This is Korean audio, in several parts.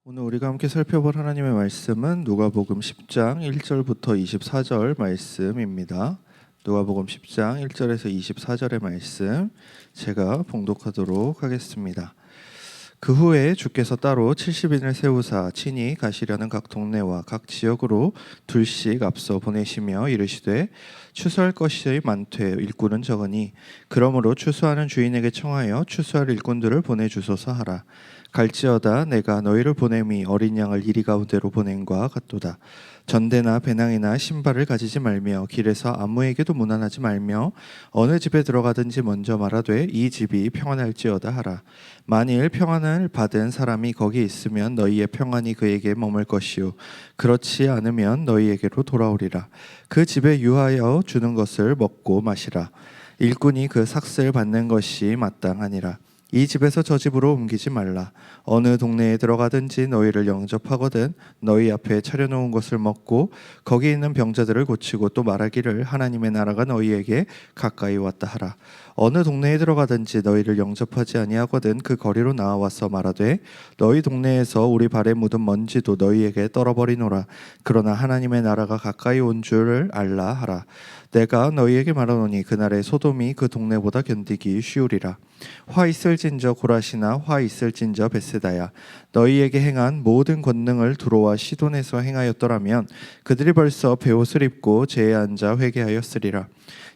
오늘 우리가 함께 살펴볼 하나님의 말씀은 누가복음 10장 1절부터 24절 말씀입니다. 누가복음 10장 1절에서 24절의 말씀 제가 봉독하도록 하겠습니다. 그 후에 주께서 따로 70인을 세우사 친히 가시려는 각 동네와 각 지역으로 둘씩 앞서 보내시며 이르시되 추수할 것이 많되 일꾼은 적으니 그러므로 추수하는 주인에게 청하여 추수할 일꾼들을 보내주소서 하라. 갈지어다 내가 너희를 보냄이 어린 양을 이리 가운데로 보냄과 같도다. 전대나 배낭이나 신발을 가지지 말며 길에서 아무에게도 문안하지 말며 어느 집에 들어가든지 먼저 말하되 이 집이 평안할지어다 하라. 만일 평안을 받은 사람이 거기 있으면 너희의 평안이 그에게 머물 것이요 그렇지 않으면 너희에게로 돌아오리라. 그 집에 유하여 주는 것을 먹고 마시라. 일꾼이 그 삭슬 받는 것이 마땅하니라. 이 집에서 저 집으로 옮기지 말라. 어느 동네에 들어가든지 너희를 영접하거든 너희 앞에 차려놓은 것을 먹고 거기 있는 병자들을 고치고 또 말하기를 하나님의 나라가 너희에게 가까이 왔다 하라. 어느 동네에 들어가든지 너희를 영접하지 아니하거든 그 거리로 나와서 말하되 너희 동네에서 우리 발에 묻은 먼지도 너희에게 떨어버리노라. 그러나 하나님의 나라가 가까이 온 줄을 알라 하라. 내가 너희에게 말하노니 그날에 소돔이 그 동네보다 견디기 쉬우리라. 화 있을진저 고라시나 화 있을진저 벳세다야. 너희에게 행한 모든 권능을 두로와 시돈에서 행하였더라면 그들이 벌써 베옷을 입고 제에 앉아 회개하였으리라.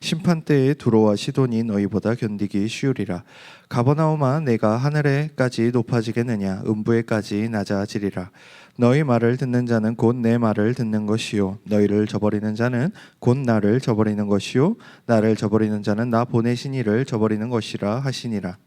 심판때에 두로와 시돈이 너희보다 견디기 쉬우리라. 가버나움아 내가 하늘에까지 높아지겠느냐 음부에까지 낮아지리라. 너희 말을 듣는 자는 곧 내 말을 듣는 것이요 너희를 저버리는 자는 곧 나를 저버리는 것이요 나를 저버리는 자는 나 보내신 이를 저버리는 것이라 하시니라.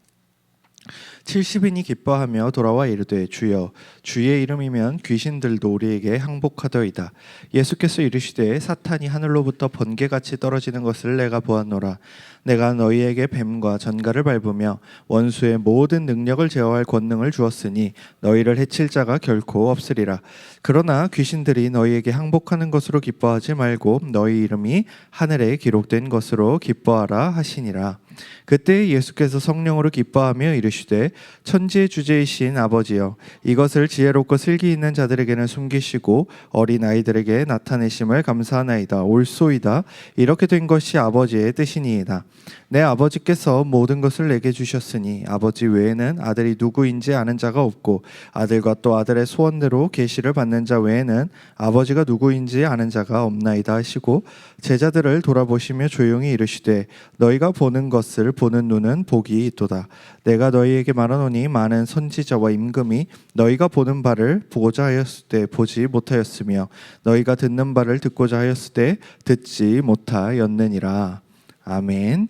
70인이 기뻐하며 돌아와 이르되 주여 주의 이름이면 귀신들도 우리에게 항복하더이다. 예수께서 이르시되 사탄이 하늘로부터 번개같이 떨어지는 것을 내가 보았노라. 내가 너희에게 뱀과 전갈을 밟으며 원수의 모든 능력을 제어할 권능을 주었으니 너희를 해칠 자가 결코 없으리라. 그러나 귀신들이 너희에게 항복하는 것으로 기뻐하지 말고 너희 이름이 하늘에 기록된 것으로 기뻐하라 하시니라. 그때 예수께서 성령으로 기뻐하며 이르시되 천지의 주제이신 아버지여 이것을 지혜롭고 슬기 있는 자들에게는 숨기시고 어린 아이들에게 나타내심을 감사하나이다. 옳소이다. 이렇게 된 것이 아버지의 뜻이니이다. 내 아버지께서 모든 것을 내게 주셨으니 아버지 외에는 아들이 누구인지 아는 자가 없고 아들과 또 아들의 소원대로 계시를 받는 자 외에는 아버지가 누구인지 아는 자가 없나이다 하시고 제자들을 돌아보시며 조용히 이르시되 너희가 보는 것을 보는 눈은 복이 있도다. 내가 너희에게 말하노니 많은 선지자와 임금이 너희가 보는 바를 보고자 하였을 때 보지 못하였으며 너희가 듣는 바를 듣고자 하였을 때 듣지 못하였느니라. 아멘.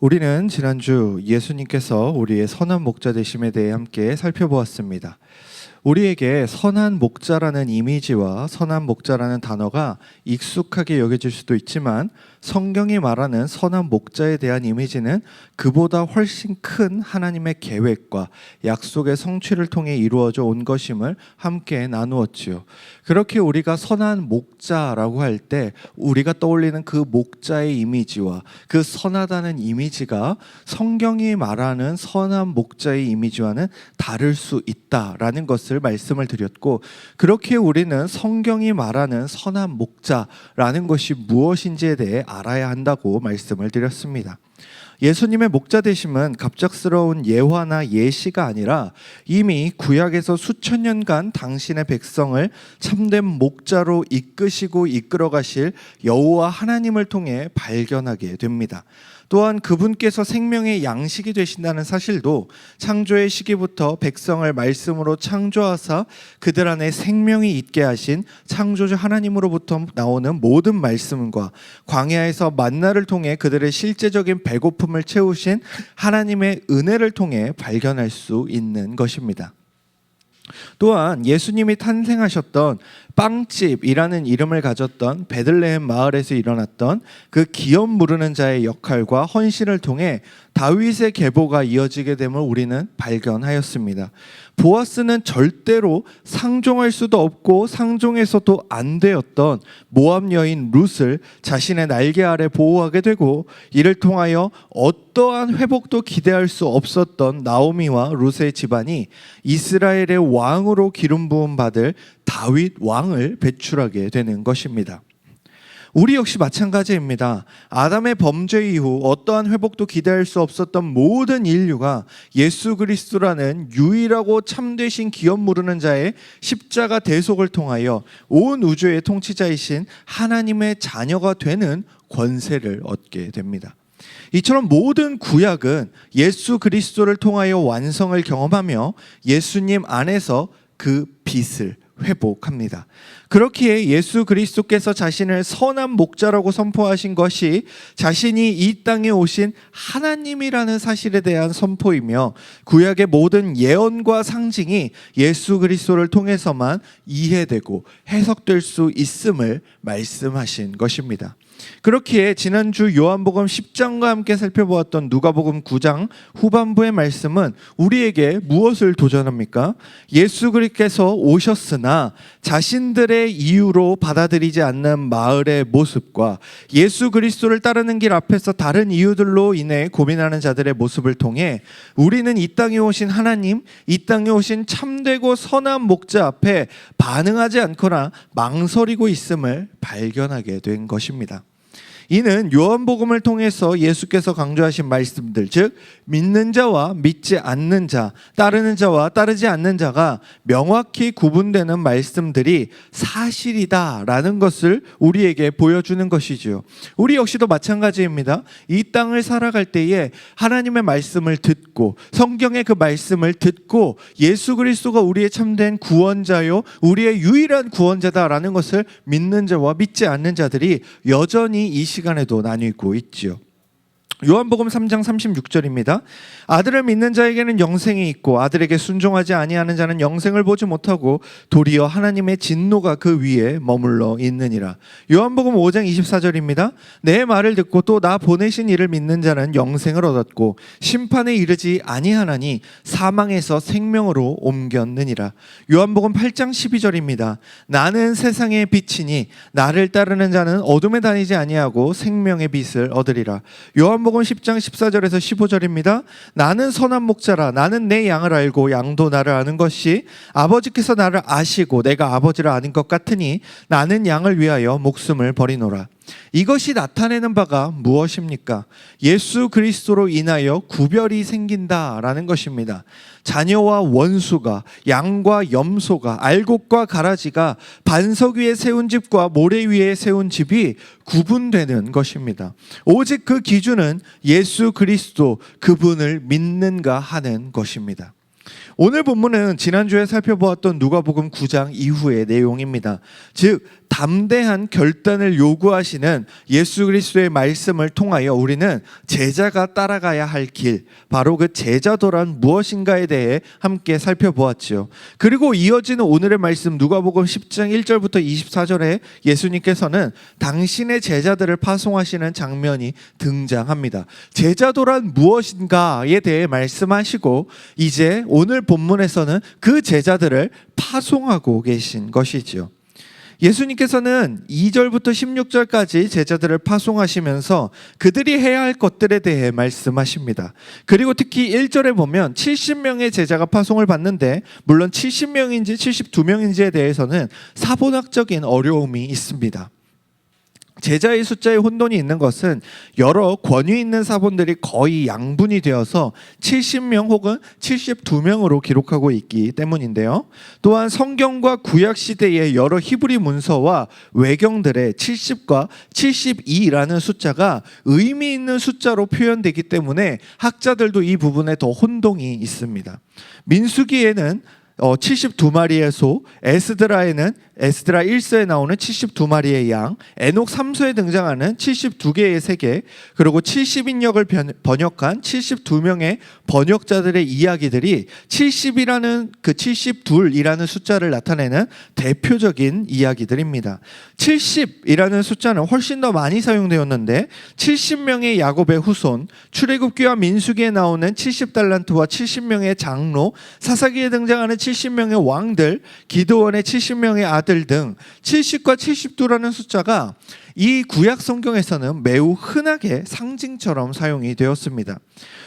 우리는 지난주 예수님께서 우리의 선한 목자 되심에 대해 함께 살펴보았습니다. 우리에게 선한 목자라는 이미지와 선한 목자라는 단어가 익숙하게 여겨질 수도 있지만 성경이 말하는 선한 목자에 대한 이미지는 그보다 훨씬 큰 하나님의 계획과 약속의 성취를 통해 이루어져 온 것임을 함께 나누었지요. 그렇게 우리가 선한 목자라고 할 때 우리가 떠올리는 그 목자의 이미지와 그 선하다는 이미지가 성경이 말하는 선한 목자의 이미지와는 다를 수 있다라는 것을 말씀을 드렸고, 그렇게 우리는 성경이 말하는 선한 목자라는 것이 무엇인지에 대해 알아야 한다고 말씀을 드렸습니다. 예수님의 목자 되심은 갑작스러운 예화나 예시가 아니라 이미 구약에서 수천 년간 당신의 백성을 참된 목자로 이끄시고 이끌어 가실 여호와 하나님을 통해 발견하게 됩니다. 또한 그분께서 생명의 양식이 되신다는 사실도 창조의 시기부터 백성을 말씀으로 창조하사 그들 안에 생명이 있게 하신 창조주 하나님으로부터 나오는 모든 말씀과 광야에서 만나를 통해 그들의 실제적인 배고픔을 채우신 하나님의 은혜를 통해 발견할 수 있는 것입니다. 또한 예수님이 탄생하셨던 빵집이라는 이름을 가졌던 베들레헴 마을에서 일어났던 그 기업 무르는 자의 역할과 헌신을 통해 다윗의 계보가 이어지게 됨을 우리는 발견하였습니다. 보아스는 절대로 상종할 수도 없고 상종해서도 안 되었던 모압 여인 룻을 자신의 날개 아래 보호하게 되고, 이를 통하여 어떠한 회복도 기대할 수 없었던 나오미와 룻의 집안이 이스라엘의 왕으로 기름 부음 받을 다윗 왕을 배출하게 되는 것입니다. 우리 역시 마찬가지입니다. 아담의 범죄 이후 어떠한 회복도 기대할 수 없었던 모든 인류가 예수 그리스도라는 유일하고 참되신 기업 모르는 자의 십자가 대속을 통하여 온 우주의 통치자이신 하나님의 자녀가 되는 권세를 얻게 됩니다. 이처럼 모든 구약은 예수 그리스도를 통하여 완성을 경험하며 예수님 안에서 그 빛을 회복합니다. 그렇기에 예수 그리스도께서 자신을 선한 목자라고 선포하신 것이 자신이 이 땅에 오신 하나님이라는 사실에 대한 선포이며, 구약의 모든 예언과 상징이 예수 그리스도를 통해서만 이해되고 해석될 수 있음을 말씀하신 것입니다. 그렇기에 지난주 요한복음 10장과 함께 살펴보았던 누가복음 9장 후반부의 말씀은 우리에게 무엇을 도전합니까? 예수 그리스도께서 오셨으나 자신들의 이유로 받아들이지 않는 마을의 모습과 예수 그리스도를 따르는 길 앞에서 다른 이유들로 인해 고민하는 자들의 모습을 통해 우리는 이 땅에 오신 하나님, 이 땅에 오신 참되고 선한 목자 앞에 반응하지 않거나 망설이고 있음을 발견하게 된 것입니다. 이는 요한복음을 통해서 예수께서 강조하신 말씀들, 즉 믿는 자와 믿지 않는 자, 따르는 자와 따르지 않는 자가 명확히 구분되는 말씀들이 사실이다라는 것을 우리에게 보여주는 것이지요. 우리 역시도 마찬가지입니다. 이 땅을 살아갈 때에 하나님의 말씀을 듣고 성경의 그 말씀을 듣고 예수 그리스도가 우리의 참된 구원자요, 우리의 유일한 구원자다라는 것을 믿는 자와 믿지 않는 자들이 여전히 이 시간에도 나뉘고 있지요. 요한복음 3장 36절입니다. 아들을 믿는 자에게는 영생이 있고 아들에게 순종하지 아니하는 자는 영생을 보지 못하고 도리어 하나님의 진노가 그 위에 머물러 있느니라. 요한복음 5장 24절입니다. 내 말을 듣고 또 나 보내신 이를 믿는 자는 영생을 얻었고 심판에 이르지 아니하나니 사망에서 생명으로 옮겼느니라. 요한복음 8장 12절입니다. 나는 세상의 빛이니 나를 따르는 자는 어둠에 다니지 아니하고 생명의 빛을 얻으리라. 요한복음 10장 14절에서 15절입니다. 나는 선한 목자라. 나는 내 양을 알고 양도 나를 아는 것이 아버지께서 나를 아시고 내가 아버지를 아는 것 같으니 나는 양을 위하여 목숨을 버리노라. 이것이 나타내는 바가 무엇입니까? 예수 그리스도로 인하여 구별이 생긴다라는 것입니다. 자녀와 원수가, 양과 염소가, 알곡과 가라지가 반석 위에 세운 집과 모래 위에 세운 집이 구분되는 것입니다. 오직 그 기준은 예수 그리스도, 그분을 믿는가 하는 것입니다. 오늘 본문은 지난주에 살펴보았던 누가복음 9장 이후의 내용입니다. 즉 담대한 결단을 요구하시는 예수 그리스도의 말씀을 통하여 우리는 제자가 따라가야 할 길, 바로 그 제자도란 무엇인가에 대해 함께 살펴보았지요. 그리고 이어지는 오늘의 말씀 누가복음 10장 1절부터 24절에 예수님께서는 당신의 제자들을 파송하시는 장면이 등장합니다. 제자도란 무엇인가에 대해 말씀하시고 이제 오늘 본문에서는 그 제자들을 파송하고 계신 것이지요. 예수님께서는 2절부터 16절까지 제자들을 파송하시면서 그들이 해야 할 것들에 대해 말씀하십니다. 그리고 특히 1절에 보면 70명의 제자가 파송을 받는데 물론 70명인지 72명인지에 대해서는 사본학적인 어려움이 있습니다. 제자의 숫자에 혼돈이 있는 것은 여러 권위 있는 사본들이 거의 양분이 되어서 70명 혹은 72명으로 기록하고 있기 때문인데요. 또한 성경과 구약 시대의 여러 히브리 문서와 외경들의 70과 72라는 숫자가 의미 있는 숫자로 표현되기 때문에 학자들도 이 부분에 더 혼동이 있습니다. 민수기에는 72마리의 소, 에스드라에는 에스드라 1서에 나오는 72마리의 양, 에녹 3서에 등장하는 72개의 세계, 그리고 70인역을 번역한 72명의 번역자들의 이야기들이 70이라는 그 72이라는 숫자를 나타내는 대표적인 이야기들입니다. 70이라는 숫자는 훨씬 더 많이 사용되었는데 70명의 야곱의 후손, 출애굽기와 민수기에 나오는 70달란트와 70명의 장로, 사사기에 등장하는 70명의 왕들, 기드원의 70명의 아들 등 70과 72라는 숫자가 이 구약 성경에서는 매우 흔하게 상징처럼 사용이 되었습니다.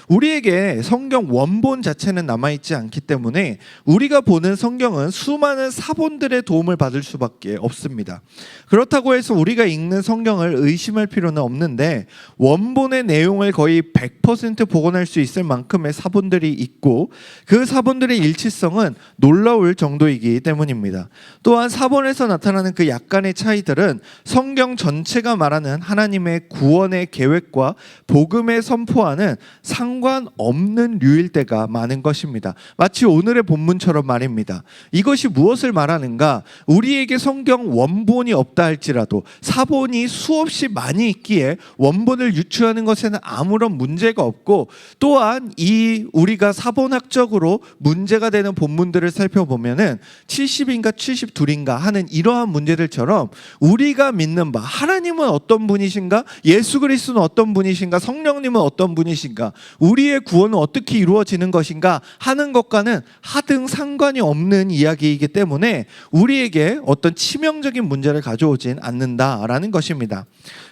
우리에게 성경 원본 자체는 남아있지 않기 때문에 우리가 보는 성경은 수많은 사본들의 도움을 받을 수밖에 없습니다. 그렇다고 해서 우리가 읽는 성경을 의심할 필요는 없는데 원본의 내용을 거의 100% 복원할 수 있을 만큼의 사본들이 있고 그 사본들의 일치성은 놀라울 정도이기 때문입니다. 또한 사본에서 나타나는 그 약간의 차이들은 성경 전체가 말하는 하나님의 구원의 계획과 복음의 선포와는 상관없는 류일 때가 많은 것입니다. 마치 오늘의 본문처럼 말입니다. 이것이 무엇을 말하는가? 우리에게 성경 원본이 없다 할지라도 사본이 수없이 많이 있기에 원본을 유추하는 것에는 아무런 문제가 없고, 또한 이 우리가 사본학적으로 문제가 되는 본문들을 살펴보면은 70인가 72인가 하는 이러한 문제들처럼 우리가 믿는 바 하나님은 어떤 분이신가? 예수 그리스도는 어떤 분이신가? 성령님은 어떤 분이신가? 우리의 구원은 어떻게 이루어지는 것인가 하는 것과는 하등 상관이 없는 이야기이기 때문에 우리에게 어떤 치명적인 문제를 가져오진 않는다라는 것입니다.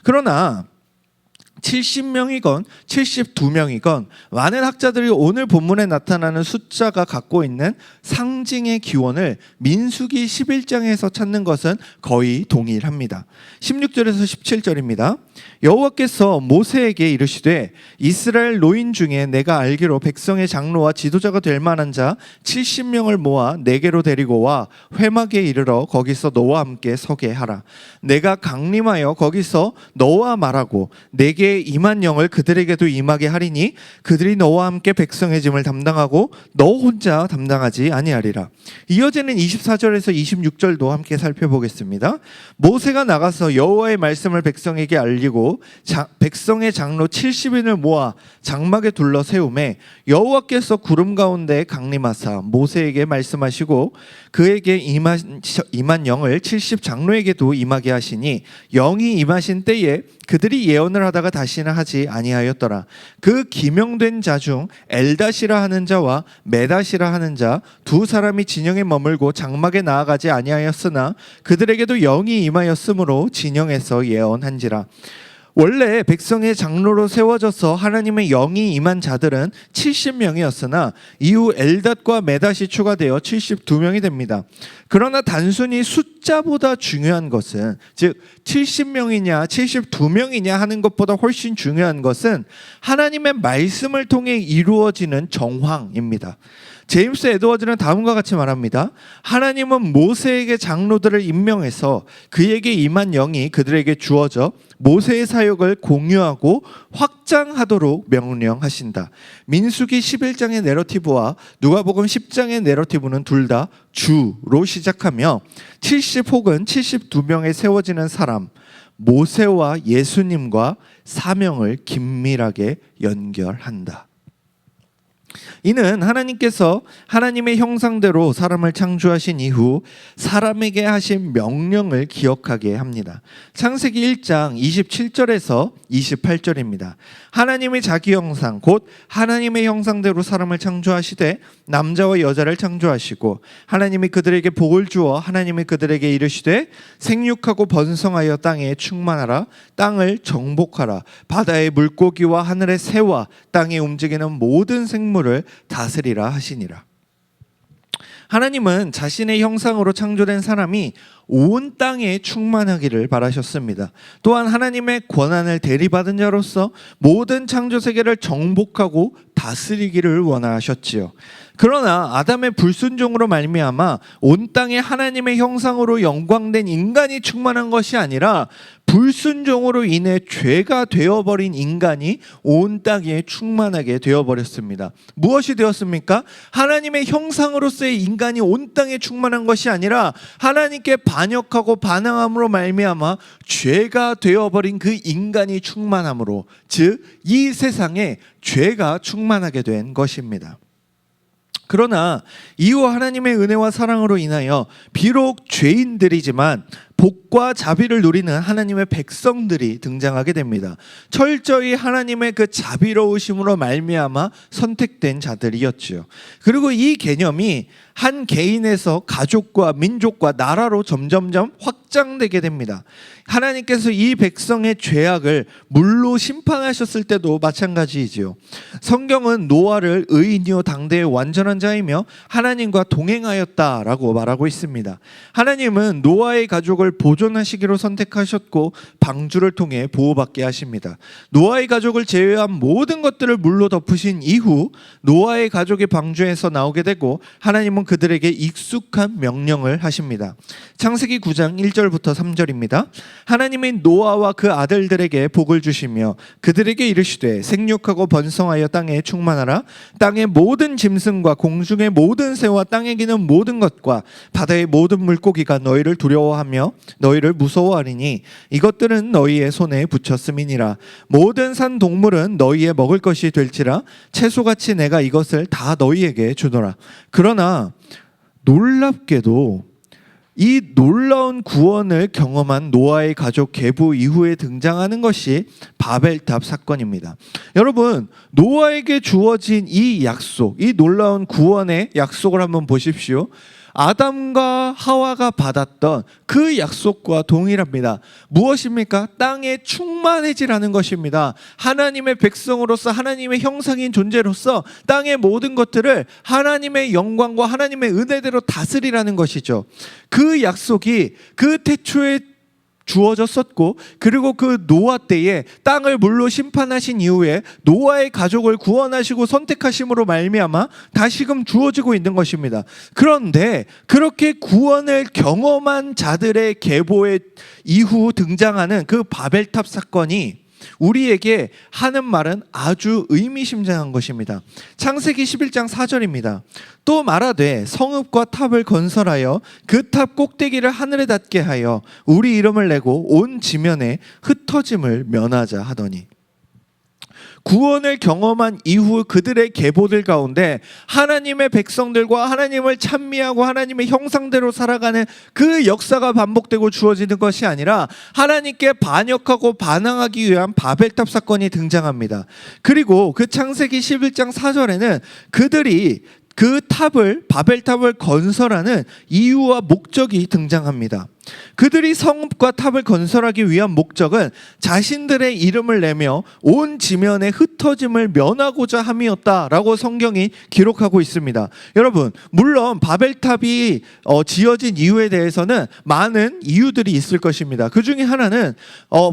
그러나 70명이건 72명이건 많은 학자들이 오늘 본문에 나타나는 숫자가 갖고 있는 상징의 기원을 민수기 11장에서 찾는 것은 거의 동일합니다. 16절에서 17절입니다. 여호와께서 모세에게 이르시되 이스라엘 노인 중에 내가 알기로 백성의 장로와 지도자가 될 만한 자 70명을 모아 내게로 데리고 와 회막에 이르러 거기서 너와 함께 서게 하라. 내가 강림하여 거기서 너와 말하고 내게 임한 영을 그들에게도 임하게 하리니 그들이 너와 함께 백성의 짐을 담당하고 너 혼자 담당하지 아니하리라. 이어지는 24절에서 26절도 함께 살펴보겠습니다. 모세가 나가서 여호와의 말씀을 백성에게 알리고 백성의 장로 70인을 모아 장막에 둘러 세우매 여호와께서 구름 가운데 강림하사 모세에게 말씀하시고 그에게 임한 영을 70 장로에게도 임하게 하시니 영이 임하신 때에 그들이 예언을 하다가 다시는 하지 아니하였더라. 그 기명된 자 중 엘닷이라 하는 자와 메닷이라 하는 자 두 사람이 진영에 머물고 장막에 나아가지 아니하였으나 그들에게도 영이 임하였으므로 진영에서 예언한지라. 원래 백성의 장로로 세워져서 하나님의 영이 임한 자들은 70명이었으나 이후 엘닷과 메닷이 추가되어 72명이 됩니다. 그러나 단순히 숫자보다 중요한 것은, 즉 70명이냐 72명이냐 하는 것보다 훨씬 중요한 것은 하나님의 말씀을 통해 이루어지는 정황입니다. 제임스 에드워즈는 다음과 같이 말합니다. 하나님은 모세에게 장로들을 임명해서 그에게 임한 영이 그들에게 주어져 모세의 사역을 공유하고 확장하도록 명령하신다. 민수기 11장의 내러티브와 누가복음 10장의 내러티브는 둘 다 주로 시작하며 70 혹은 72명에 세워지는 사람 모세와 예수님과 사명을 긴밀하게 연결한다. 이는 하나님께서 하나님의 형상대로 사람을 창조하신 이후 사람에게 하신 명령을 기억하게 합니다. 창세기 1장 27절에서 28절입니다. 하나님의 자기 형상 곧 하나님의 형상대로 사람을 창조하시되 남자와 여자를 창조하시고 하나님이 그들에게 복을 주어 하나님이 그들에게 이르시되 생육하고 번성하여 땅에 충만하라. 땅을 정복하라. 바다의 물고기와 하늘의 새와 땅에 움직이는 모든 생물을 다스리라 하시니라. 하나님은 자신의 형상으로 창조된 사람이 온 땅에 충만하기를 바라셨습니다. 또한 하나님의 권한을 대리받은 자로서 모든 창조 세계를 정복하고 다스리기를 원하셨지요. 그러나 아담의 불순종으로 말미암아 온 땅에 하나님의 형상으로 영광된 인간이 충만한 것이 아니라 불순종으로 인해 죄가 되어버린 인간이 온 땅에 충만하게 되어버렸습니다. 무엇이 되었습니까? 하나님의 형상으로서의 인간이 온 땅에 충만한 것이 아니라 하나님께 반역하고 반항함으로 말미암아 죄가 되어버린 그 인간이 충만함으로, 즉 이 세상에 죄가 충만하게 된 것입니다. 그러나 이후 하나님의 은혜와 사랑으로 인하여 비록 죄인들이지만 복과 자비를 누리는 하나님의 백성들이 등장하게 됩니다. 철저히 하나님의 그 자비로우심으로 말미암아 선택된 자들이었지요. 그리고 이 개념이 한 개인에서 가족과 민족과 나라로 점점점 확장되게 됩니다. 하나님께서 이 백성의 죄악을 물로 심판하셨을 때도 마찬가지이지요. 성경은 노아를 의인이요 당대의 완전한 자이며 하나님과 동행하였다라고 말하고 있습니다. 하나님은 노아의 가족을 보존하시기로 선택하셨고 방주를 통해 보호받게 하십니다. 노아의 가족을 제외한 모든 것들을 물로 덮으신 이후 노아의 가족이 방주에서 나오게 되고 하나님은 그들에게 익숙한 명령을 하십니다. 창세기 9장 1절부터 3절입니다. 하나님이 노아와 그 아들들에게 복을 주시며 그들에게 이르시되 생육하고 번성하여 땅에 충만하라. 땅의 모든 짐승과 공중의 모든 새와 땅에 기는 모든 것과 바다의 모든 물고기가 너희를 두려워하며 너희를 무서워하리니 이것들은 너희의 손에 붙였음이니라. 모든 산 동물은 너희의 먹을 것이 될지라. 채소같이 내가 이것을 다 너희에게 주노라. 그러나 놀랍게도 이 놀라운 구원을 경험한 노아의 가족 계부 이후에 등장하는 것이 바벨탑 사건입니다. 여러분, 노아에게 주어진 이 약속, 이 놀라운 구원의 약속을 한번 보십시오. 아담과 하와가 받았던 그 약속과 동일합니다. 무엇입니까? 땅에 충만해지라는 것입니다. 하나님의 백성으로서 하나님의 형상인 존재로서 땅의 모든 것들을 하나님의 영광과 하나님의 은혜대로 다스리라는 것이죠. 그 약속이 그 태초에 주어졌었고, 그리고 그 노아 때에 땅을 물로 심판하신 이후에 노아의 가족을 구원하시고 선택하심으로 말미암아 다시금 주어지고 있는 것입니다. 그런데 그렇게 구원을 경험한 자들의 계보의 이후 등장하는 그 바벨탑 사건이 우리에게 하는 말은 아주 의미심장한 것입니다. 창세기 11장 4절입니다. 또 말하되 성읍과 탑을 건설하여 그 탑 꼭대기를 하늘에 닿게 하여 우리 이름을 내고 온 지면에 흩어짐을 면하자 하더니, 구원을 경험한 이후 그들의 계보들 가운데 하나님의 백성들과 하나님을 찬미하고 하나님의 형상대로 살아가는 그 역사가 반복되고 주어지는 것이 아니라 하나님께 반역하고 반항하기 위한 바벨탑 사건이 등장합니다. 그리고 그 창세기 11장 4절에는 그들이 그 탑을, 바벨탑을 건설하는 이유와 목적이 등장합니다. 그들이 성읍과 탑을 건설하기 위한 목적은 자신들의 이름을 내며 온 지면에 흩어짐을 면하고자 함이었다라고 성경이 기록하고 있습니다. 여러분, 물론 바벨탑이 지어진 이유에 대해서는 많은 이유들이 있을 것입니다. 그 중에 하나는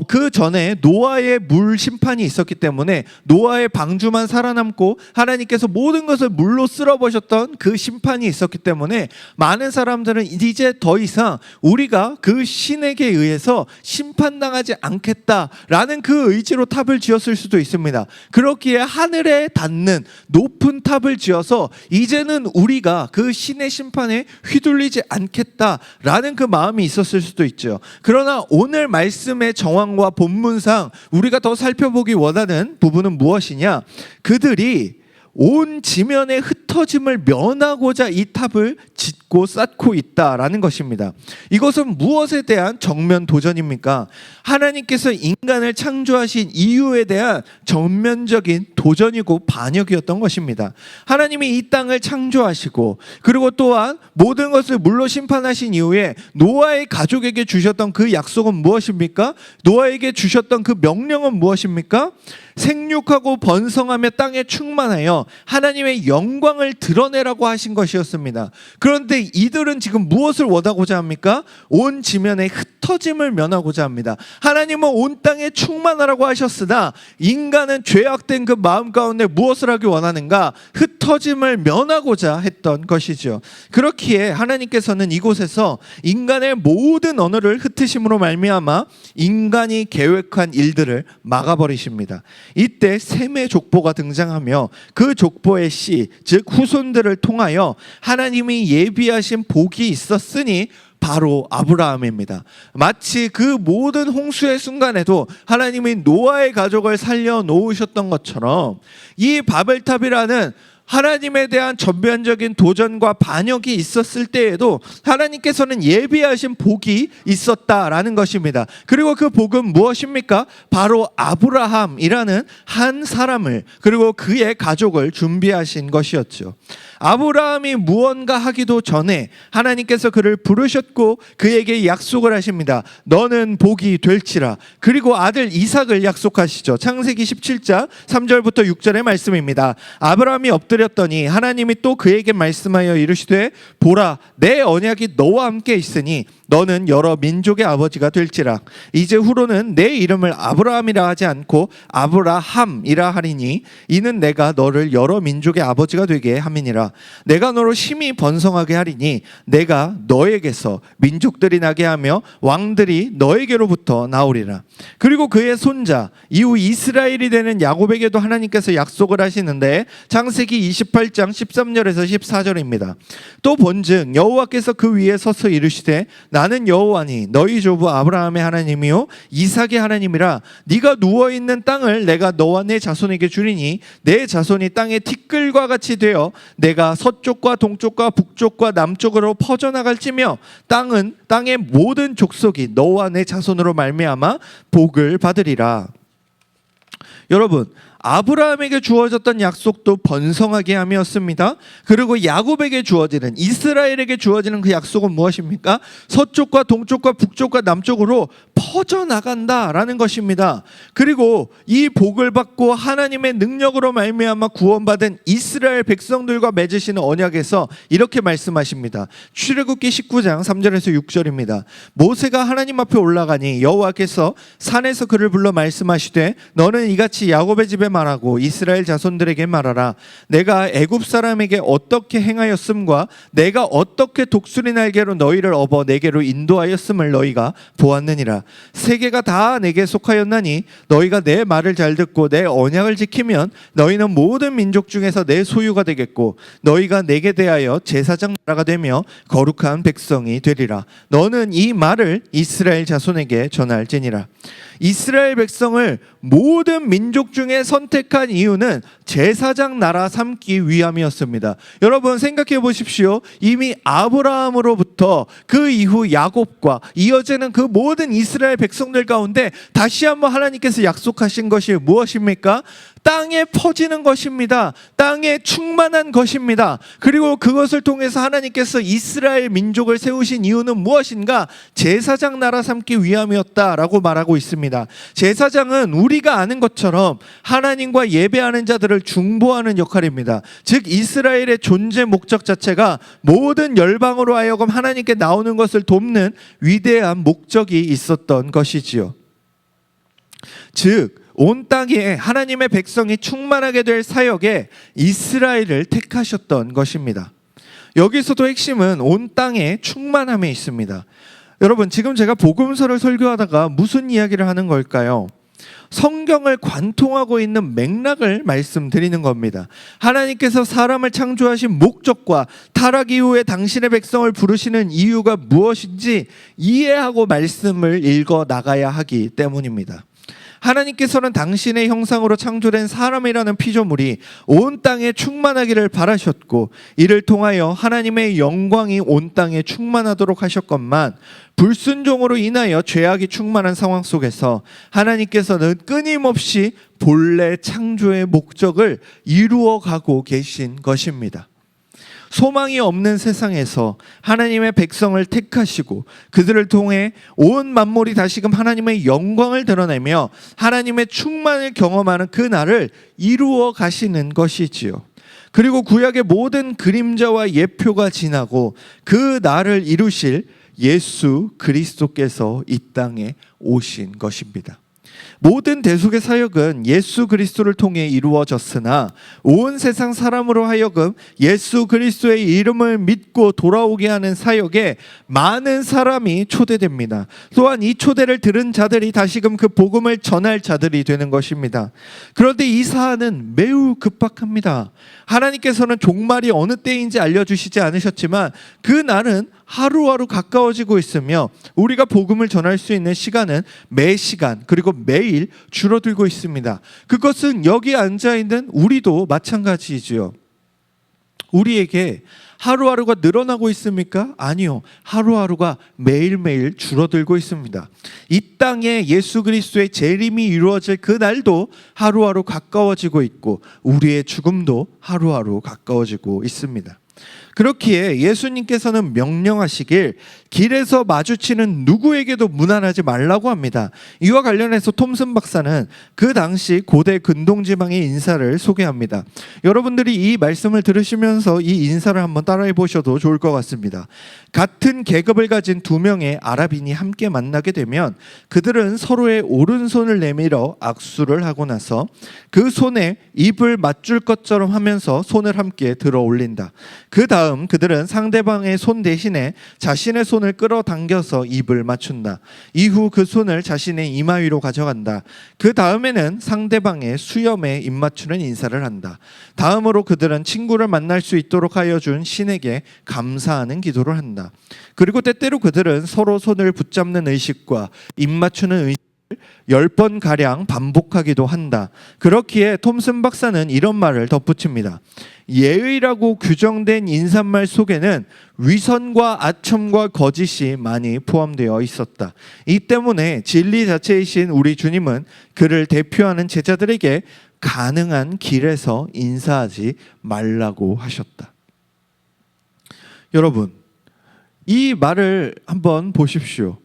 그 전에 노아의 물 심판이 있었기 때문에 노아의 방주만 살아남고 하나님께서 모든 것을 물로 쓸어버셨던 그 심판이 있었기 때문에 많은 사람들은 이제 더 이상 우리가 그 신에게 의해서 심판당하지 않겠다라는 그 의지로 탑을 지었을 수도 있습니다. 그렇기에 하늘에 닿는 높은 탑을 지어서 이제는 우리가 그 신의 심판에 휘둘리지 않겠다라는 그 마음이 있었을 수도 있죠. 그러나 오늘 말씀의 정황과 본문상 우리가 더 살펴보기 원하는 부분은 무엇이냐? 그들이 온 지면에 흩어짐을 면하고자 이 탑을 짓고 쌓고 있다라는 것입니다. 이것은 무엇에 대한 정면 도전입니까? 하나님께서 인간을 창조하신 이유에 대한 전면적인 도전이고 반역이었던 것입니다. 하나님이 이 땅을 창조하시고 그리고 또한 모든 것을 물로 심판하신 이후에 노아의 가족에게 주셨던 그 약속은 무엇입니까? 노아에게 주셨던 그 명령은 무엇입니까? 생육하고 번성하며 땅에 충만하여 하나님의 영광을 드러내라고 하신 것이었습니다. 그런데 이들은 지금 무엇을 원하고자 합니까? 온 지면에 흩어짐을 면하고자 합니다. 하나님은 온 땅에 충만하라고 하셨으나 인간은 죄악된 그 마음 가운데 무엇을 하기 원하는가? 흩어짐을 면하고자 했던 것이죠. 그렇기에 하나님께서는 이곳에서 인간의 모든 언어를 흩으심으로 말미암아 인간이 계획한 일들을 막아버리십니다. 이때 셈의 족보가 등장하며 그 족보의 씨, 즉 후손들을 통하여 하나님이 예비하신 복이 있었으니 바로 아브라함입니다. 마치 그 모든 홍수의 순간에도 하나님이 노아의 가족을 살려 놓으셨던 것처럼 이 바벨탑이라는 하나님에 대한 전면적인 도전과 반역이 있었을 때에도 하나님께서는 예비하신 복이 있었다라는 것입니다. 그리고 그 복은 무엇입니까? 바로 아브라함이라는 한 사람을, 그리고 그의 가족을 준비하신 것이었죠. 아브라함이 무언가 하기도 전에 하나님께서 그를 부르셨고 그에게 약속을 하십니다. 너는 복이 될지라. 그리고 아들 이삭을 약속하시죠. 창세기 17장 3절부터 6절의 말씀입니다. 아브라함이 엎드렸더니 하나님이 또 그에게 말씀하여 이르시되 보라, 내 언약이 너와 함께 있으니 너는 여러 민족의 아버지가 될지라. 이제 후로는 내 이름을 아브라함이라 하지 않고 아브라함이라 하리니 이는 내가 너를 여러 민족의 아버지가 되게 함이니라. 내가 너로 심히 번성하게 하리니 내가 너에게서 민족들이 나게 하며 왕들이 너에게로부터 나오리라. 그리고 그의 손자 이후 이스라엘이 되는 야곱에게도 하나님께서 약속을 하시는데 창세기 28장 13절에서 14절입니다. 또 본즉 여호와께서 그 위에 서서 이르시되 나는 여호와니 너희 조부 아브라함의 하나님이요 이삭의 하나님이라. 네가 누워있는 땅을 내가 너와 내 자손에게 주리니 내 자손이 땅의 티끌과 같이 되어 내가 서쪽과 동쪽과 북쪽과 남쪽으로 퍼져나갈지며 땅의 모든 족속이 너와 내 자손으로 말미암아 복을 받으리라. 여러분, 아브라함에게 주어졌던 약속도 번성하게 함이었습니다. 그리고 야곱에게 주어지는, 이스라엘에게 주어지는 그 약속은 무엇입니까? 서쪽과 동쪽과 북쪽과 남쪽으로 퍼져나간다라는 것입니다. 그리고 이 복을 받고 하나님의 능력으로 말미암아 구원받은 이스라엘 백성들과 맺으시는 언약에서 이렇게 말씀하십니다. 출애굽기 19장 3절에서 6절입니다. 모세가 하나님 앞에 올라가니 여호와께서 산에서 그를 불러 말씀하시되 너는 이같이 야곱의 집에 말하고 이스라엘 자손들에게 말하라. 내가 애굽 사람에게 어떻게 행하였음과 내가 어떻게 독수리 날개로 너희를 업어 내게로 인도하였음을 너희가 보았느니라. 세계가 다 내게 속하였나니 너희가 내 말을 잘 듣고 내 언약을 지키면 너희는 모든 민족 중에서 내 소유가 되겠고 너희가 내게 대하여 제사장 나라가 되며 거룩한 백성이 되리라. 너는 이 말을 이스라엘 자손에게 전할지니라. 이스라엘 백성을 모든 민족 중에 선택한 이유는 제사장 나라 삼기 위함이었습니다. 여러분 생각해 보십시오. 이미 아브라함으로부터 그 이후 야곱과 이어지는 그 모든 이스라엘 백성들 가운데 다시 한번 하나님께서 약속하신 것이 무엇입니까? 땅에 퍼지는 것입니다. 땅에 충만한 것입니다. 그리고 그것을 통해서 하나님께서 이스라엘 민족을 세우신 이유는 무엇인가? 제사장 나라 삼기 위함이었다라고 말하고 있습니다. 제사장은 우리가 아는 것처럼 하나님과 예배하는 자들을 중보하는 역할입니다. 즉 이스라엘의 존재 목적 자체가 모든 열방으로 하여금 하나님께 나오는 것을 돕는 위대한 목적이 있었던 것이지요. 즉 온 땅에 하나님의 백성이 충만하게 될 사역에 이스라엘을 택하셨던 것입니다. 여기서도 핵심은 온 땅에 충만함에 있습니다. 여러분 지금 제가 복음서를 설교하다가 무슨 이야기를 하는 걸까요? 성경을 관통하고 있는 맥락을 말씀드리는 겁니다. 하나님께서 사람을 창조하신 목적과 타락 이후에 당신의 백성을 부르시는 이유가 무엇인지 이해하고 말씀을 읽어 나가야 하기 때문입니다. 하나님께서는 당신의 형상으로 창조된 사람이라는 피조물이 온 땅에 충만하기를 바라셨고 이를 통하여 하나님의 영광이 온 땅에 충만하도록 하셨건만 불순종으로 인하여 죄악이 충만한 상황 속에서 하나님께서는 끊임없이 본래 창조의 목적을 이루어가고 계신 것입니다. 소망이 없는 세상에서 하나님의 백성을 택하시고 그들을 통해 온 만물이 다시금 하나님의 영광을 드러내며 하나님의 충만을 경험하는 그 날을 이루어 가시는 것이지요. 그리고 구약의 모든 그림자와 예표가 지나고 그 날을 이루실 예수 그리스도께서 이 땅에 오신 것입니다. 모든 대속의 사역은 예수 그리스도를 통해 이루어졌으나 온 세상 사람으로 하여금 예수 그리스도의 이름을 믿고 돌아오게 하는 사역에 많은 사람이 초대됩니다. 또한 이 초대를 들은 자들이 다시금 그 복음을 전할 자들이 되는 것입니다. 그런데 이 사안은 매우 급박합니다. 하나님께서는 종말이 어느 때인지 알려주시지 않으셨지만 그 날은 하루하루 가까워지고 있으며 우리가 복음을 전할 수 있는 시간은 매 시간 그리고 매일 줄어들고 있습니다. 그것은 여기 앉아있는 우리도 마찬가지이지요. 우리에게 하루하루가 늘어나고 있습니까? 아니요. 하루하루가 매일매일 줄어들고 있습니다. 이 땅에 예수 그리스도의 재림이 이루어질 그 날도 하루하루 가까워지고 있고 우리의 죽음도 하루하루 가까워지고 있습니다. 그렇기에 예수님께서는 명령하시길 길에서 마주치는 누구에게도 문안하지 말라고 합니다. 이와 관련해서 톰슨 박사는 그 당시 고대 근동지방의 인사를 소개합니다. 여러분들이 이 말씀을 들으시면서 이 인사를 한번 따라해 보셔도 좋을 것 같습니다. 같은 계급을 가진 두 명의 아랍인이 함께 만나게 되면 그들은 서로의 오른손을 내밀어 악수를 하고 나서 그 손에 입을 맞출 것처럼 하면서 손을 함께 들어 올린다. 그 다음 그들은 상대방의 손 대신에 자신의 손을 끌어당겨서 입을 맞춘다. 이후 그 손을 자신의 이마 위로 가져간다. 그 다음에는 상대방의 수염에 입 맞추는 인사를 한다. 다음으로 그들은 친구를 만날 수 있도록 하여 준 신에게 감사하는 기도를 한다. 그리고 때때로 그들은 서로 손을 붙잡는 의식과 입 맞추는 의식 10번가량 반복하기도 한다. 그렇기에 톰슨 박사는 이런 말을 덧붙입니다. 예의라고 규정된 인사말 속에는 위선과 아첨과 거짓이 많이 포함되어 있었다. 이 때문에 진리 자체이신 우리 주님은 그를 대표하는 제자들에게 가능한 길에서 인사하지 말라고 하셨다. 여러분, 이 말을 한번 보십시오.